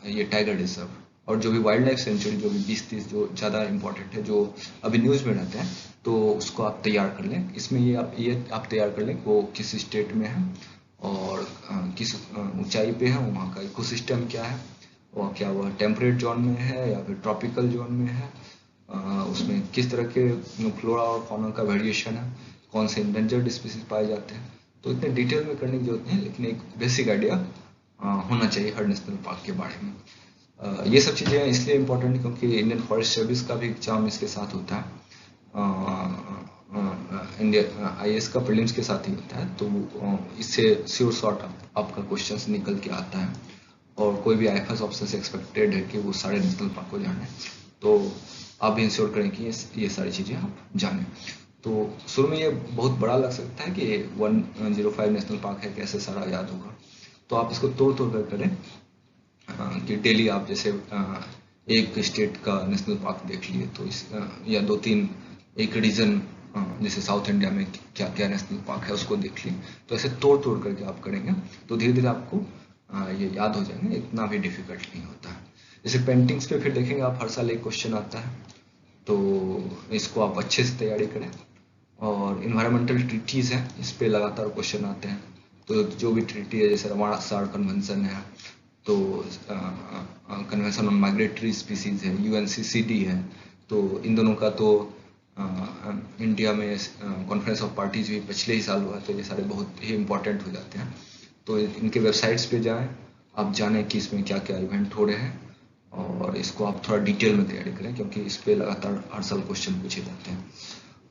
ये टाइगर रिजर्व, और जो भी वाइल्ड लाइफ सेंचुरी जो भी 20-30 जो ज़्यादा इंपॉर्टेंट है जो अभी न्यूज़ में रहते हैं, तो उसको आप तैयार कर लें। इसमें ये आप तैयार कर लें वो किस स्टेट में है और किस ऊंचाई पे है, वहाँ का इकोसिस्टम क्या है, और क्या वह टेम्परेट जोन में है या फिर ट्रॉपिकल जोन में है, उसमें किस तरह के फ्लोरा और फौना का वेरिएशन है, कौन से इंडेंजर्ड स्पीसीज पाए जाते हैं। तो इतने डिटेल में करने की जरूरत नहीं है, लेकिन एक बेसिक आइडिया होना चाहिए हर नेशनल पार्क के बारे में। ये सब चीज़ें इसलिए इम्पोर्टेंट क्योंकि इंडियन फॉरेस्ट सर्विस का भी एग्जाम इसके साथ होता है, इंडिया IAS का प्रीलिम्स के साथ ही होता है। तो इससे श्योर शॉर्ट आपका क्वेश्चन निकल के आता है, और कोई भी IFS ऑफिसर से एक्सपेक्टेड है कि वो सारे नेशनल पार्क को जाने, तो आप भी इंश्योर करें कि ये सारी चीज़ें आप जानें। तो शुरू में ये बहुत बड़ा लग सकता है कि 105 नेशनल पार्क है, कैसे सारा याद होगा। तो आप इसको तोड़ तोड़ कर करें कि डेली आप जैसे एक स्टेट का नेशनल पार्क देख लिए, तो या 2-3 एक रीजन जैसे साउथ इंडिया में क्या क्या नेशनल पार्क है उसको देख लिए। तो ऐसे तोड़ तोड़ करके आप करेंगे तो धीरे धीरे आपको ये याद हो जाएंगे, इतना भी डिफिकल्ट नहीं होता है। जैसे पेंटिंग्स पे फिर देखेंगे आप हर साल एक क्वेश्चन आता है, तो इसको आप अच्छे से तैयारी करें। और इन्वायरमेंटल ट्रीटीज है, इस पे लगातार क्वेश्चन आते हैं। तो जो भी ट्रीटी है जैसे रवाना कन्वेंशन है, तो कन्वेंशन ऑन माइग्रेटरी स्पीसीज है, UNCCD है, तो इन दोनों का तो इंडिया में कॉन्फ्रेंस ऑफ पार्टीज भी पिछले ही साल हुआ, तो ये सारे बहुत ही इम्पोर्टेंट हो जाते हैं। तो इनके वेबसाइट्स पे जाएं, आप जानें कि इसमें क्या क्या इवेंट हो रहे हैं, और इसको आप थोड़ा डिटेल में तैयारी करें क्योंकि इस पे लगातार हर साल क्वेश्चन पूछे जाते हैं।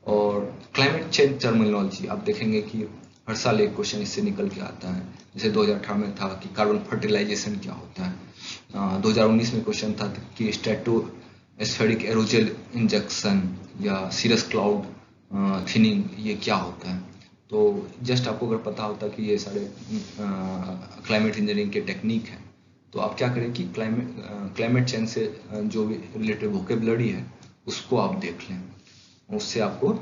और क्लाइमेट चेंज टर्मिनोलॉजी आप देखेंगे कि हर साल एक क्वेश्चन इससे निकल के आता है। जैसे 2018 में था कि कार्बन फर्टिलाइजेशन क्या होता है, 2019 में क्वेश्चन था कि स्ट्रेटोस्फेरिक एरोजल इंजेक्शन या सीरस क्लाउड थिनिंग ये क्या होता है। तो जस्ट आपको अगर पता होता कि ये सारे क्लाइमेट इंजीनियरिंग के टेक्निक हैं, तो आप क्या करें कि क्लाइमेट चेंज से जो भी रिलेटेड वोकेबलरी है उसको आप देख लें, उससे आपको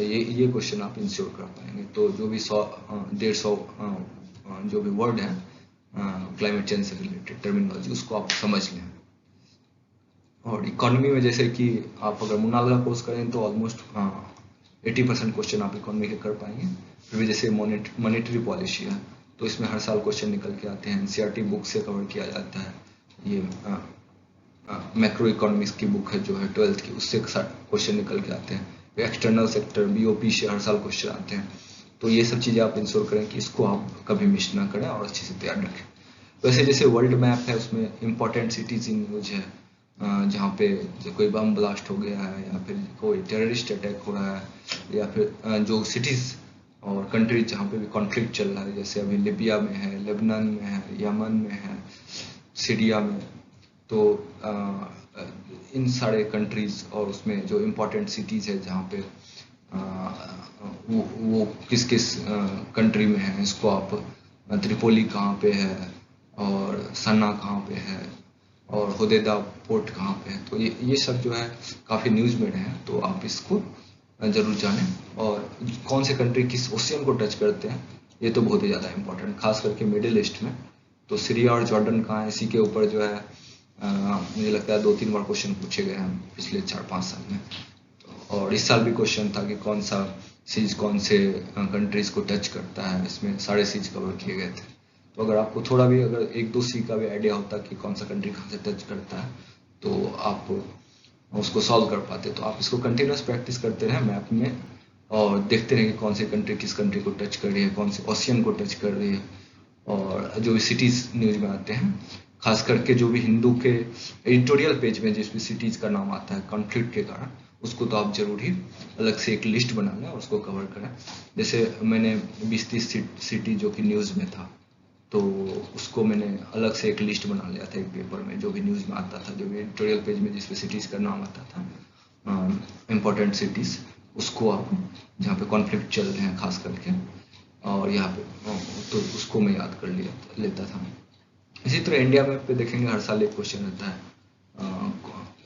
ये क्वेश्चन आप इंश्योर कर पाएंगे। तो जो भी 100-150 जो भी वर्ड है क्लाइमेट चेंज से रिलेटेड टर्मिनोलॉजी उसको आप समझ लें। और इकोनॉमी में जैसे कि आप अगर मुनाल का कोर्स करें तो ऑलमोस्ट 80% क्वेश्चन आप इकोनॉमी के कर पाएंगे। फिर भी जैसे मॉनेटरी पॉलिसी है, तो इसमें हर साल क्वेश्चन निकल के आते हैं, NCERT बुक से कवर किया जाता है। ये मैक्रो इकोनॉमिक्स की बुक है जो है 12th की, उससे क्वेश्चन निकल के आते हैं। एक्सटर्नल सेक्टर BOP से हर साल क्वेश्चन आते हैं। तो ये सब चीज़ें आप इंश्योर करें कि इसको आप कभी मिस ना करें और अच्छे से तैयार रखें। वैसे जैसे वर्ल्ड मैप है उसमें इम्पोर्टेंट सिटीज इन न्यूज है, जहाँ पे कोई बम ब्लास्ट हो गया है या फिर कोई टेररिस्ट अटैक हो रहा है या फिर जो सिटीज़ और कंट्रीज जहाँ पे भी कॉन्फ्लिक्ट चल रहा है, जैसे अभी लिबिया में है, लेबनान में है, यमन में है, सीरिया में। तो इन सारे कंट्रीज और उसमें जो इम्पोर्टेंट सिटीज़ है जहाँ पे वो किस किस कंट्री में है, इसको आप त्रिपोली कहाँ पे है और सन्ना कहाँ पे है और होदेदा पोर्ट कहाँ पे है, तो ये सब जो है काफ़ी न्यूज़ में रहे हैं, तो आप इसको ज़रूर जानें। और कौन से कंट्री किस ओशियन को टच करते हैं ये तो बहुत ही ज़्यादा इम्पोर्टेंट, खास करके मिडिल ईस्ट में। तो सीरिया और जॉर्डन कहाँ है, इसी के ऊपर जो है मुझे लगता है 2-3 बार क्वेश्चन पूछे गए हैं पिछले 4-5 साल में। और इस साल भी क्वेश्चन था कि कौन सा सीज कौन से कंट्रीज को टच करता है, इसमें सारे सीज कवर किए गए थे। तो अगर आपको थोड़ा भी अगर 1-2 सी का भी आइडिया होता कि कौन सा कंट्री कहाँ से टच करता है तो आप उसको सॉल्व कर पाते। तो आप इसको कंटिन्यूस प्रैक्टिस करते रहें मैप में और देखते रहें कि कौन से कंट्री किस कंट्री को टच कर रही है, कौन से ओशियन को टच कर रही है। और जो भी सिटीज़ न्यूज में आते हैं, खास करके जो भी हिंदू के एडिटोरियल पेज में जिस भी सिटीज़ का नाम आता है कॉन्फ्लिक्ट के कारण, उसको तो आप जरूर ही अलग से एक लिस्ट बना लें और उसको कवर करें। जैसे मैंने 20-30 सिटी जो कि न्यूज़ में था, तो उसको मैंने अलग से एक लिस्ट बना लिया था एक पेपर में, जो भी न्यूज़ में आता था, जो भी एडिटोरियल पेज में जिस भी सिटीज़ का नाम आता था, इम्पोर्टेंट सिटीज़, उसको आप जहाँ पे कॉन्फ्लिक्ट चल रहे हैं खास करके, और यहाँ पे तो उसको मैं याद कर लेता था। इसी तरह इंडिया में पे देखेंगे हर साल एक क्वेश्चन रहता है,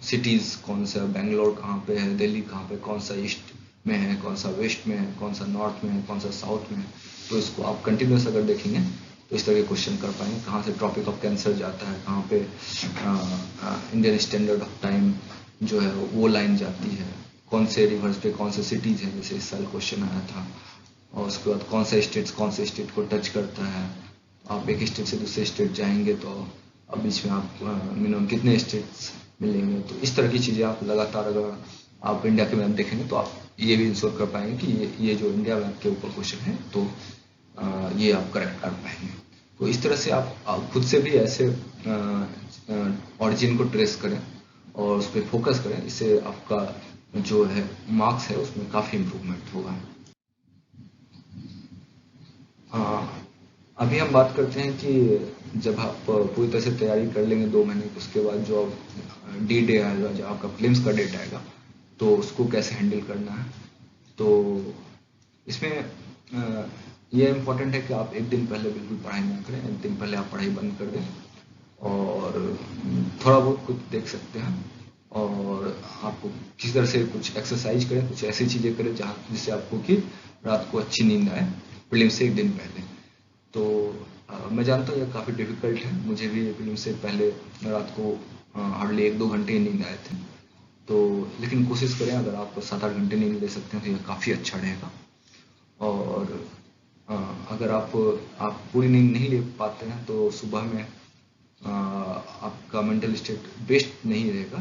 सिटीज़ कौन सा, बेंगलोर कहाँ पे है, दिल्ली कहाँ पे, कौन सा ईस्ट में है, कौन सा वेस्ट में है, कौन सा नॉर्थ में है, कौन सा साउथ में है। तो इसको आप कंटिन्यूस अगर देखेंगे तो इस तरह के क्वेश्चन कर पाएंगे। कहाँ से ट्रॉपिक ऑफ कैंसर जाता है, कहाँ पे इंडियन स्टैंडर्ड ऑफ टाइम जो है वो लाइन जाती है, कौन से रिवर्स पे कौन से सिटीज़ हैं, जैसे इस साल क्वेश्चन आया था। और उसके बाद कौन से स्टेट को टच करता है। आप एक स्टेट से दूसरे स्टेट जाएंगे तो अब बीच में आप मिनिमम कितने स्टेट्स मिलेंगे। तो इस तरह की चीज़ें आप लगातार अगर आप इंडिया के मैप देखेंगे तो आप ये भी इंश्योर कर पाएंगे कि ये जो इंडिया मैप के ऊपर क्वेश्चन है तो ये आप करेक्ट कर पाएंगे। तो इस तरह से आप खुद से भी ऐसे ऑरिजिन को ट्रेस करें और उस पर फोकस करें, इससे आपका जो है मार्क्स है उसमें काफ़ी इम्प्रूवमेंट होगा। अभी हम बात करते हैं कि जब आप पूरी तरह से तैयारी कर लेंगे 2 महीने, उसके बाद जो डी डे आएगा, जब आपका फिल्म्स का डेट आएगा, तो उसको कैसे हैंडल करना है। तो इसमें यह इम्पोर्टेंट है कि आप एक दिन पहले बिल्कुल पढ़ाई ना करें, एक दिन पहले आप पढ़ाई बंद कर दें और थोड़ा बहुत कुछ देख सकते हैं और आपको किसी तरह से कुछ एक्सरसाइज करें, कुछ ऐसी चीज़ें करें जहाँ जिससे आपको कि रात को अच्छी नींद आए फिल्म से एक दिन पहले। तो मैं जानता हूँ यह काफ़ी डिफ़िकल्ट है, मुझे भी फिल्म से पहले रात को हार्डली 1-2 घंटे नींद आए थे। तो लेकिन कोशिश करें, अगर आप 7-8 घंटे नींद ले सकते हैं तो यह काफ़ी अच्छा रहेगा। और अगर आप पूरी नींद नहीं ले पाते हैं तो सुबह में आपका मेंटल स्टेट बेस्ट नहीं रहेगा।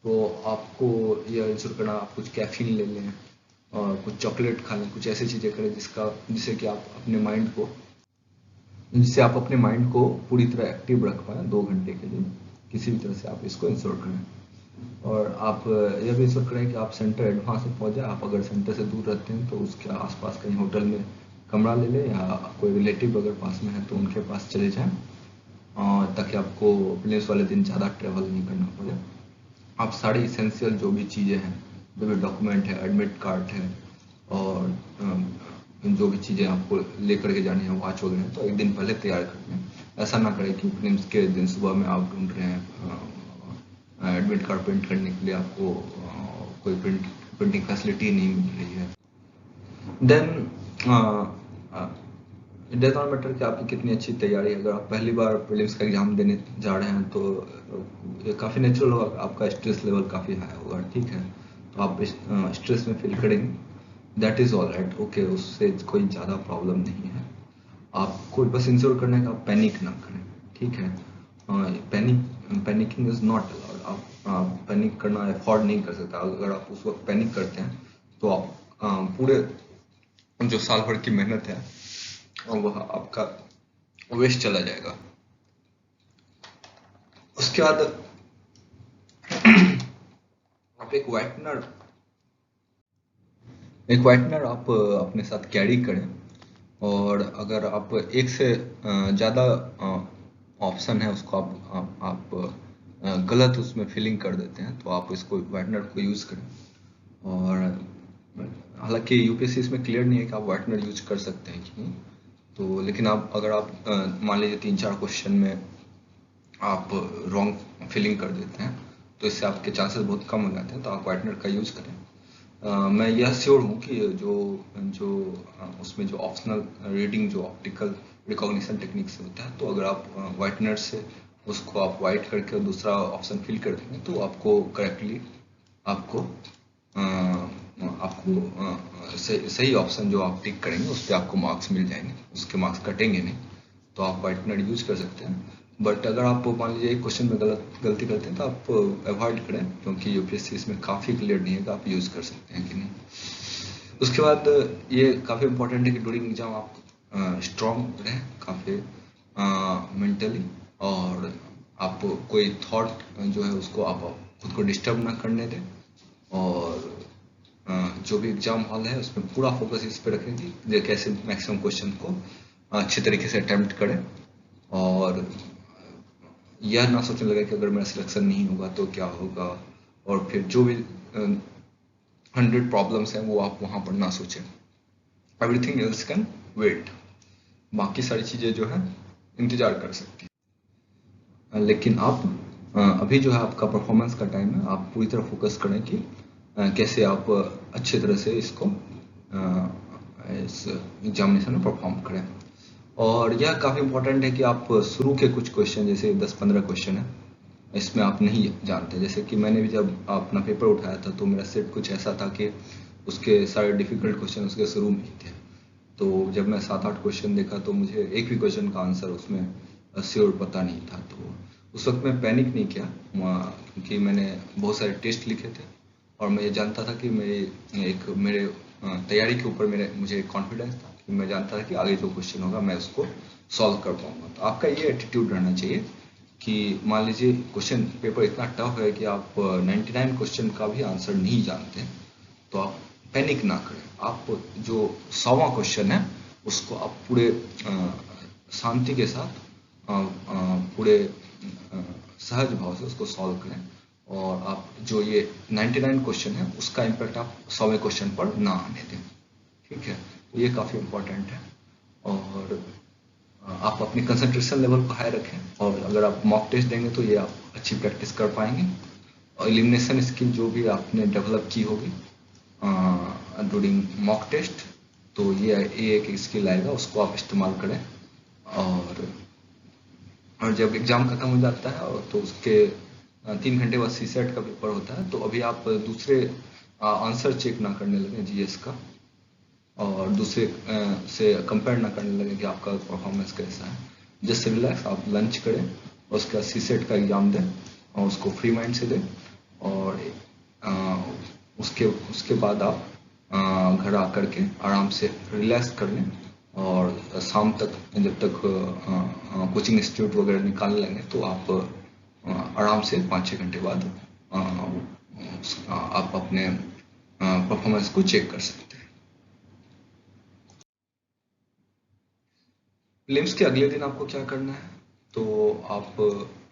तो आपको यह इंश्योर करना, आप कुछ कैफीन ले लें और कुछ चॉकलेट खा लें, कुछ ऐसी चीज़ें करें जिससे आप अपने माइंड को पूरी तरह एक्टिव रख पाएँ 2 घंटे के लिए। किसी भी तरह से आप इसको इंश्योर करें और आप यह भी इंश्योर करें कि आप सेंटर एडवांस में पहुंच जाए। आप अगर सेंटर से दूर रहते हैं तो उसके आसपास कहीं होटल में कमरा ले लें या कोई रिलेटिव अगर पास में है तो उनके पास चले जाएं, और ताकि आपको प्लेस वाले दिन ज़्यादा ट्रेवल नहीं करना पड़े। आप सारी इसेंशियल जो भी चीज़ें हैं, जो भी डॉक्यूमेंट है, एडमिट कार्ड है और जो भी चीज़ें आपको लेकर के जानी है, वॉच वगैरह, तो एक दिन पहले तैयार कर लें। ऐसा ना करें कि फिल्म्स के दिन सुबह में आप ढूंढ रहे हैं एडमिट कार्ड प्रिंट करने के लिए, आपको कोई प्रिंटिंग फैसिलिटी नहीं मिल रही है। Then it does not matter कि आपकी कितनी अच्छी तैयारी है। अगर आप पहली बार प्रीलिम्स का एग्जाम देने जा रहे हैं तो ये काफ़ी नेचुरल होगा, आपका स्ट्रेस लेवल काफ़ी हाई होगा, ठीक है। तो आप स्ट्रेस में फील करेंगे, that is all right, okay, उससे कोई ज़्यादा प्रॉब्लम नहीं है। आपको बस इंश्योर करना है कि आप पैनिक ना करें, ठीक है। Panicking is not allowed. आप पैनिक करना अफोर्ड नहीं कर सकता। अगर आप उस वक्त पैनिक करते हैं तो आप पूरे जो साल भर की मेहनत है वह आपका वेस्ट चला जाएगा। उसके बाद आप एक व्हाइटनर आप अपने साथ कैरी करें, और अगर आप एक से ज़्यादा ऑप्शन है उसको आप गलत उसमें फिलिंग कर देते हैं, तो आप इसको व्हाइटनर को यूज़ करें। और हालांकि यूपीएससी इसमें क्लियर नहीं है कि आप व्हाइटनर यूज कर सकते हैं कि नहीं, तो लेकिन आप अगर आप मान लीजिए 3-4 क्वेश्चन में आप रॉन्ग फिलिंग कर देते हैं, तो इससे आपके चांसेस बहुत कम हो जाते हैं, तो आप व्हाइटनर का यूज़ करें। मैं यह श्योर हूँ कि जो जो उसमें जो ऑप्शनल रीडिंग जो ऑप्टिकल रिकॉग्निशन टेक्निक से होता है, तो अगर आप व्हाइटनर से उसको आप वाइट करके दूसरा ऑप्शन फिल कर देंगे, तो आपको करेक्टली आपको सही ऑप्शन जो आप टिक करेंगे उस पर आपको मार्क्स मिल जाएंगे, उसके मार्क्स कटेंगे नहीं, तो आप व्हाइटनर यूज कर सकते हैं। बट अगर आप मान लीजिए एक क्वेश्चन में गलती करते हैं, तो आप अवॉइड करें, क्योंकि यूपीएससी इसमें काफ़ी क्लियर नहीं है कि आप यूज कर सकते हैं कि नहीं। उसके बाद ये काफ़ी इंपॉर्टेंट है कि ड्यूरिंग एग्जाम आप स्ट्रॉन्ग रहें काफ़ी मेंटली, और आप कोई थॉट जो है उसको आप खुद को डिस्टर्ब ना करने दें, और जो भी एग्जाम हॉल है उसमें पूरा फोकस इस पे रखें कि कैसे मैक्सिमम क्वेश्चन को अच्छे तरीके से अटेम्प्ट करें, और यह ना सोचने लगे कि अगर मेरा सिलेक्शन नहीं होगा तो क्या होगा, और फिर जो भी 100 प्रॉब्लम्स हैं वो आप वहाँ पर ना सोचें। एवरीथिंग एल्स कैन वेट, बाकी सारी चीज़ें जो है इंतजार कर सकती हैं। लेकिन आप अभी जो है आपका परफॉर्मेंस का टाइम है, आप पूरी तरह फोकस करें कि कैसे आप अच्छे तरह से इसको इस एग्जामिनेशन में परफॉर्म करें। और यह काफ़ी इंपॉर्टेंट है कि आप शुरू के कुछ क्वेश्चन, जैसे 10-15 क्वेश्चन है, इसमें आप नहीं जानते। जैसे कि मैंने भी जब अपना पेपर उठाया था, तो मेरा सेट कुछ ऐसा था कि उसके सारे डिफिकल्ट क्वेश्चन उसके शुरू में ही थे। तो जब मैं 7-8 क्वेश्चन देखा, तो मुझे एक भी क्वेश्चन का आंसर उसमें श्योर पता नहीं था। तो उस वक्त मैं पैनिक नहीं किया, क्योंकि मैंने बहुत सारे टेस्ट लिखे थे, और मैं ये जानता था कि मेरे तैयारी के ऊपर मुझे कॉन्फिडेंस था कि मैं जानता था कि आगे जो क्वेश्चन होगा मैं उसको सॉल्व कर पाऊंगा। तो आपका ये एटीट्यूड रहना चाहिए कि मान लीजिए क्वेश्चन पेपर इतना टफ है कि आप 99 क्वेश्चन का भी आंसर नहीं जानते, तो आप पैनिक ना करें। आप जो 100वां क्वेश्चन है उसको आप पूरे शांति के साथ पूरे सहज भाव से उसको सॉल्व करें, और आप जो ये 99 क्वेश्चन है उसका इम्पैक्ट आप 100वें क्वेश्चन पर ना आने दें। ठीक है, तो ये काफ़ी इम्पोर्टेंट है। और आप अपनी कंसंट्रेशन लेवल को हाई रखें, और अगर आप मॉक टेस्ट देंगे तो ये आप अच्छी प्रैक्टिस कर पाएंगे। और एलिमिनेशन स्किल जो भी आपने डेवलप की होगी ड्यूरिंग मॉक टेस्ट, तो ये एक स्किल आएगा, उसको आप इस्तेमाल करें। और जब एग्ज़ाम खत्म हो जाता है, और तो उसके 3 घंटे बाद सीसेट का पेपर होता है, तो अभी आप दूसरे आंसर चेक ना करने लगे जीएस का, और दूसरे से कंपेयर ना करने लगे कि आपका परफॉर्मेंस कैसा है। जस्ट रिलैक्स, आप लंच करें और उसके बाद सीसेट का एग्ज़ाम दें, और उसको फ्री माइंड से दें, और उसके बाद आप घर आकर के आराम से रिलैक्स कर लें, और शाम तक जब तक कोचिंग इंस्टीट्यूट वगैरह निकालने लगे, तो आप आराम से 5-6 घंटे बाद आप अपने परफॉर्मेंस को चेक कर सकते हैं। प्रीलिम्स के अगले दिन आपको क्या करना है, तो आप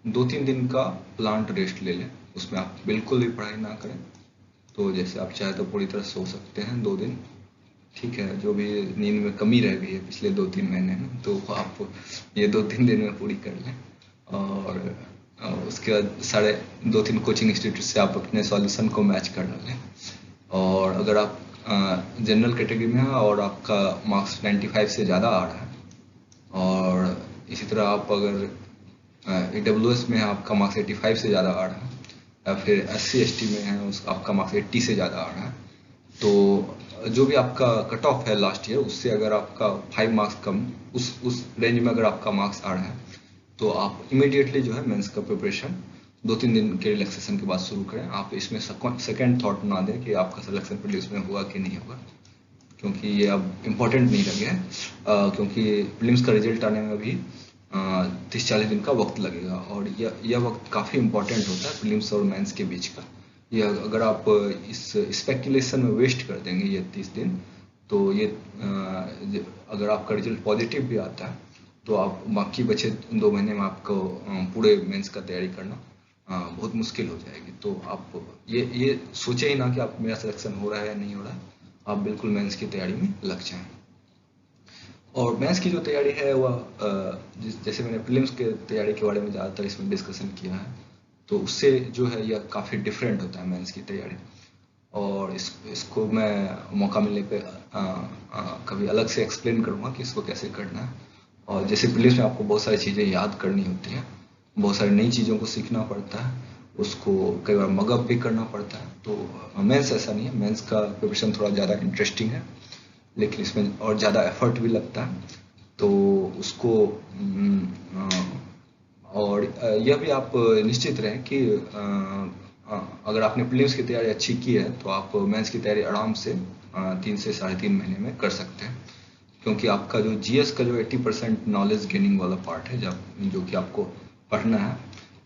2-3 दिन का प्लांट रेस्ट ले लें, उसमें आप बिल्कुल भी पढ़ाई ना करें। तो जैसे आप चाहे तो पूरी तरह सो सकते हैं 2 दिन, ठीक है, जो भी नींद में कमी रह गई है पिछले 2-3 महीने में, तो आप ये 2-3 दिन में पूरी कर लें। और उसके बाद 2-3 कोचिंग इंस्टीट्यूट से आप अपने सॉल्यूशन को मैच कर डालें। और अगर आप जनरल कैटेगरी में हैं और आपका मार्क्स 95 से ज़्यादा आ रहा है, और इसी तरह आप अगर AWS में आपका मार्क्स 85 से ज़्यादा आ रहा है, या फिर SC/ST में है आपका मार्क्स 80 से ज़्यादा आ रहा है, तो जो भी आपका कट ऑफ है लास्ट ईयर, उससे अगर आपका 5 मार्क्स कम उस रेंज में अगर आपका मार्क्स आ रहा है, तो आप इमीडिएटली जो है मेंस का प्रिपरेशन 2-3 दिन के रिलैक्सेशन के बाद शुरू करें। आप इसमें सेकेंड थॉट ना दें कि आपका सिलेक्शन प्रीलिम्स में हुआ कि नहीं होगा, क्योंकि ये अब इम्पोर्टेंट नहीं लगे है, क्योंकि प्रीलिम्स का रिजल्ट आने में भी 30-40 दिन का वक्त लगेगा, और यह वक्त काफ़ी इम्पोर्टेंट होता है प्रीलिम्स और मेंस के बीच का। यह अगर आप इस स्पेकुलेशन में वेस्ट कर देंगे ये 30 दिन, तो ये अगर आपका रिजल्ट पॉजिटिव भी आता है, तो आप बाकी बचे 2 महीने में आपको पूरे मेंस का तैयारी करना बहुत मुश्किल हो जाएगी। तो आप ये सोचे ही ना कि आप मेरा सिलेक्शन हो रहा है या नहीं हो रहा है, आप बिल्कुल मेंस की तैयारी में लग जाएं। और मैथ्स की जो तैयारी है वह जैसे मैंने प्रीलिम्स के तैयारी के बारे में ज़्यादातर इसमें डिस्कशन किया है, तो उससे जो है यह काफ़ी डिफरेंट होता है मेंस की तैयारी। और इसको मैं मौका मिलने पे कभी अलग से एक्सप्लेन करूँगा कि इसको कैसे करना है। और जैसे प्रीलिम्स में आपको बहुत सारी चीज़ें याद करनी होती हैं, बहुत सारी नई चीज़ों को सीखना पड़ता है, उसको कई बार मगअप भी करना पड़ता है। तो मेंस ऐसा नहीं है, मेंस का प्रिपरेशन थोड़ा ज़्यादा इंटरेस्टिंग है, लेकिन इसमें और ज़्यादा एफर्ट भी लगता है। तो उसको और यह भी आप निश्चित रहें कि अगर आपने प्रीलिम्स की तैयारी अच्छी की है तो आप मेंस की तैयारी आराम से 3 से 3.5 महीने में कर सकते हैं। क्योंकि आपका जो जीएस का जो 80% नॉलेज गेनिंग वाला पार्ट है, जब जो कि आपको पढ़ना है,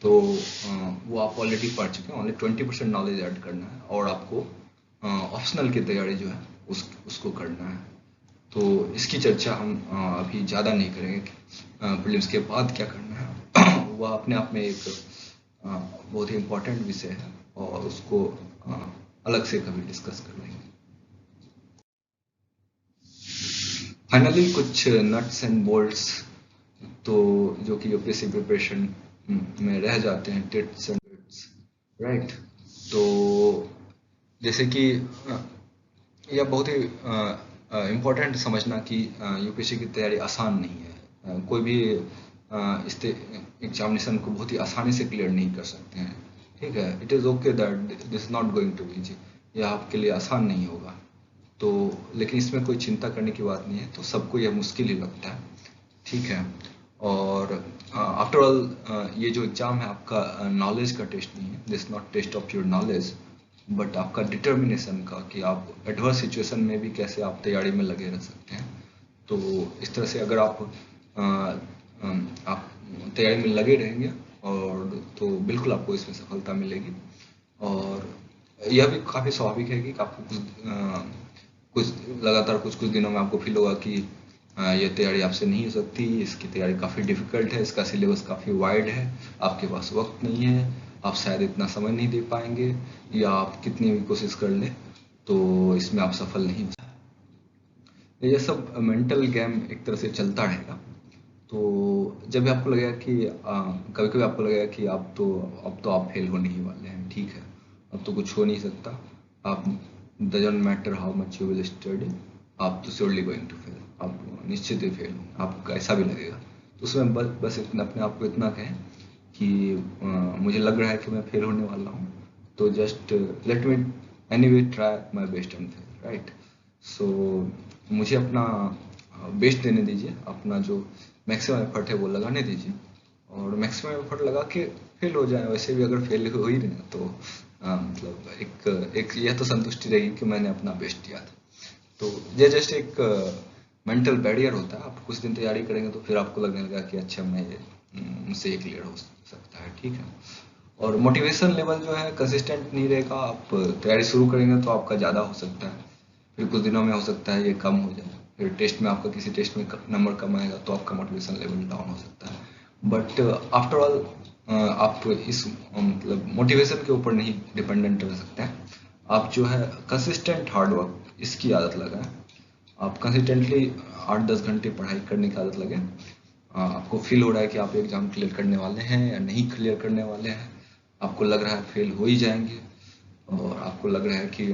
तो वो आप ऑलरेडी पढ़ चुके हैं। ओनली 20% नॉलेज ऐड करना है और आपको ऑप्शनल की तैयारी जो है उसको करना है। तो इसकी चर्चा हम अभी ज़्यादा नहीं करेंगे कि प्रीलिम्स के बाद क्या करना है। वह अपने आप में एक बहुत ही इम्पोर्टेंट विषय है और उसको अलग से कभी डिस्कस कर लेंगे। फाइनली कुछ नट्स एंड बोल्ट्स तो जो कि यूपीएससी प्रिपरेशन में रह जाते हैं, टिप्स एंड ट्रिक्स, राइट। तो जैसे कि यह बहुत ही इम्पोर्टेंट समझना कि यूपीएससी की तैयारी आसान नहीं है। कोई भी इस एग्जामिनेशन को बहुत ही आसानी से क्लियर नहीं कर सकते हैं, ठीक है। It is okay that this not going to be easy, यह आपके लिए आसान नहीं होगा। तो लेकिन इसमें कोई चिंता करने की बात नहीं है, तो सबको यह मुश्किल ही लगता है, ठीक है। और आफ्टर ऑल ये जो एग्ज़ाम है आपका नॉलेज का टेस्ट नहीं है, this not test of your knowledge, but आपका डिटर्मिनेशन का, कि आप एडवर्स सिचुएशन में भी कैसे आप तैयारी में लगे रह सकते हैं। तो इस तरह से अगर आप तैयारी में लगे रहेंगे और तो बिल्कुल आपको इसमें सफलता मिलेगी। और यह भी काफ़ी स्वाभाविक है कि आपको कुछ लगातार कुछ दिनों में आपको फील होगा कि यह तैयारी आपसे नहीं हो सकती, इसकी तैयारी काफ़ी डिफिकल्ट है, इसका सिलेबस काफ़ी वाइड है, आपके पास वक्त नहीं है, आप शायद इतना समय नहीं दे पाएंगे, या आप कितनी भी कोशिश कर लें तो इसमें आप सफल नहीं हो सकते। ये सब मेंटल गेम एक तरह से चलता रहेगा। तो जब भी आपको लगेगा कि कभी कभी आपको लगेगा कि अब तो आप फेल होने ही वाले हैं, ठीक है, अब तो कुछ हो नहीं सकता, आप doesn't matter how much you will study, आप तो श्योरली गोइंग टू फेल, आप निश्चित ही फेल होंगे, आपको ऐसा भी लगेगा। तो उसमें बस इतना अपने आप को इतना कहें कि मुझे लग रहा है कि मैं फेल होने वाला हूँ, तो just let me anyway try my best and fail, right. So मुझे अपना बेस्ट देने दीजिए, अपना जो मैक्सिमम एफर्ट है वो लगाने दीजिए, और मैक्सिमम एफर्ट लगा के फेल हो जाए, वैसे भी अगर फेल हो ही रहे हैं तो मतलब एक यह तो संतुष्टि रहेगी कि मैंने अपना बेस्ट दिया था। तो ये जस्ट एक मेंटल बैरियर होता है। आप कुछ दिन तैयारी करेंगे तो फिर आपको लगने लगा कि अच्छा मैं मुझसे ये क्लियर हो सकता है, ठीक है। और मोटिवेशन लेवल जो है कंसिस्टेंट नहीं रहेगा, आप तैयारी शुरू करेंगे तो आपका ज़्यादा हो सकता है, फिर कुछ दिनों में हो सकता है ये कम हो जाए, फिर टेस्ट में आपका किसी टेस्ट में नंबर कम आएगा तो आपका मोटिवेशन लेवल डाउन हो सकता है। बट आफ्टर ऑल आप इस मतलब मोटिवेशन के ऊपर नहीं डिपेंडेंट रह सकते हैं। आप जो है कंसिस्टेंट हार्ड वर्क इसकी आदत लगाएं। आप कंसिस्टेंटली 8-10 घंटे पढ़ाई करने की आदत लगें। आपको फील हो रहा है कि आप एग्जाम क्लियर करने वाले हैं या नहीं क्लियर करने वाले हैं, आपको लग रहा है फेल हो ही जाएंगे, और आपको लग रहा है कि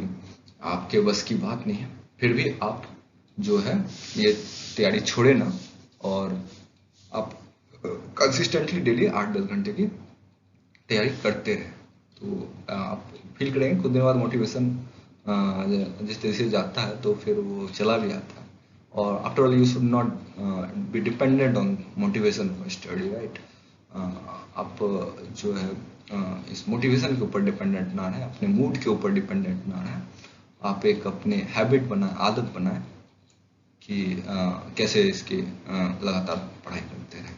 आपके बस की बात नहीं है, फिर भी आप जो है ये तैयारी छोड़े ना, और आप कंसिस्टेंटली डेली 8-10 घंटे की तैयारी करते रहे, तो आप फील करेंगे कुछ दिन बाद मोटिवेशन जिस तरह से जाता है तो फिर वो चला भी आता है। और after all you should not be dependent on motivation for study, right. आप जो है इस मोटिवेशन के ऊपर डिपेंडेंट ना रहे, अपने मूड के ऊपर डिपेंडेंट ना रहे, आप एक अपने हैबिट बनाए, आदत बनाए कि कैसे इसकी लगातार पढ़ाई करते रहे।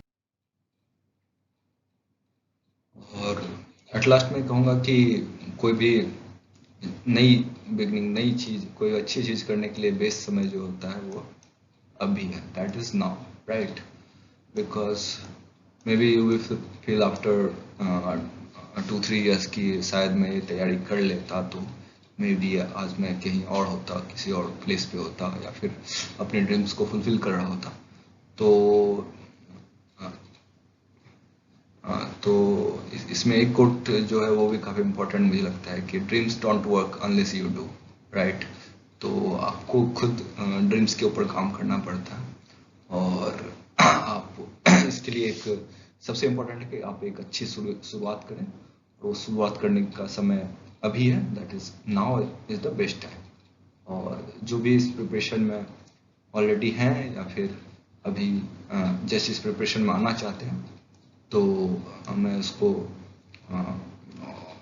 और एट लास्ट में कहूँगा कि कोई भी नई बिगनिंग, नई चीज़, कोई अच्छी चीज़ करने के लिए बेस्ट समय जो होता है वो अभी है, that is now, right. Because maybe you will feel after 2-3 years की शायद मैं ये तैयारी कर लेता तो मे बी आज मैं कहीं और होता, किसी और प्लेस पे होता, या फिर अपने ड्रीम्स को फुलफिल कर रहा होता। तो तो इसमें एक कोट जो है वो भी काफ़ी इम्पोर्टेंट मुझे लगता है कि dreams don't work unless you do, right. तो आपको खुद ड्रीम्स के ऊपर काम करना पड़ता है, और आप इसके लिए एक सबसे इम्पोर्टेंट है कि आप एक अच्छी शुरुआत करें। वो शुरुआत करने का समय अभी है, that is now is the best time. और जो भी इस प्रिपरेशन में ऑलरेडी हैं या फिर अभी जैसे इस प्रिपरेशन में आना चाहते हैं, तो मैं उसको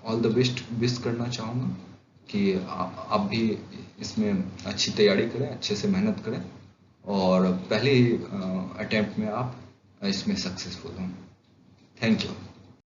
ऑल द बेस्ट विश करना चाहूँगा कि आप भी इसमें अच्छी तैयारी करें, अच्छे से मेहनत करें, और पहले ही अटेम्प्ट में आप इसमें सक्सेसफुल हों। Thank you.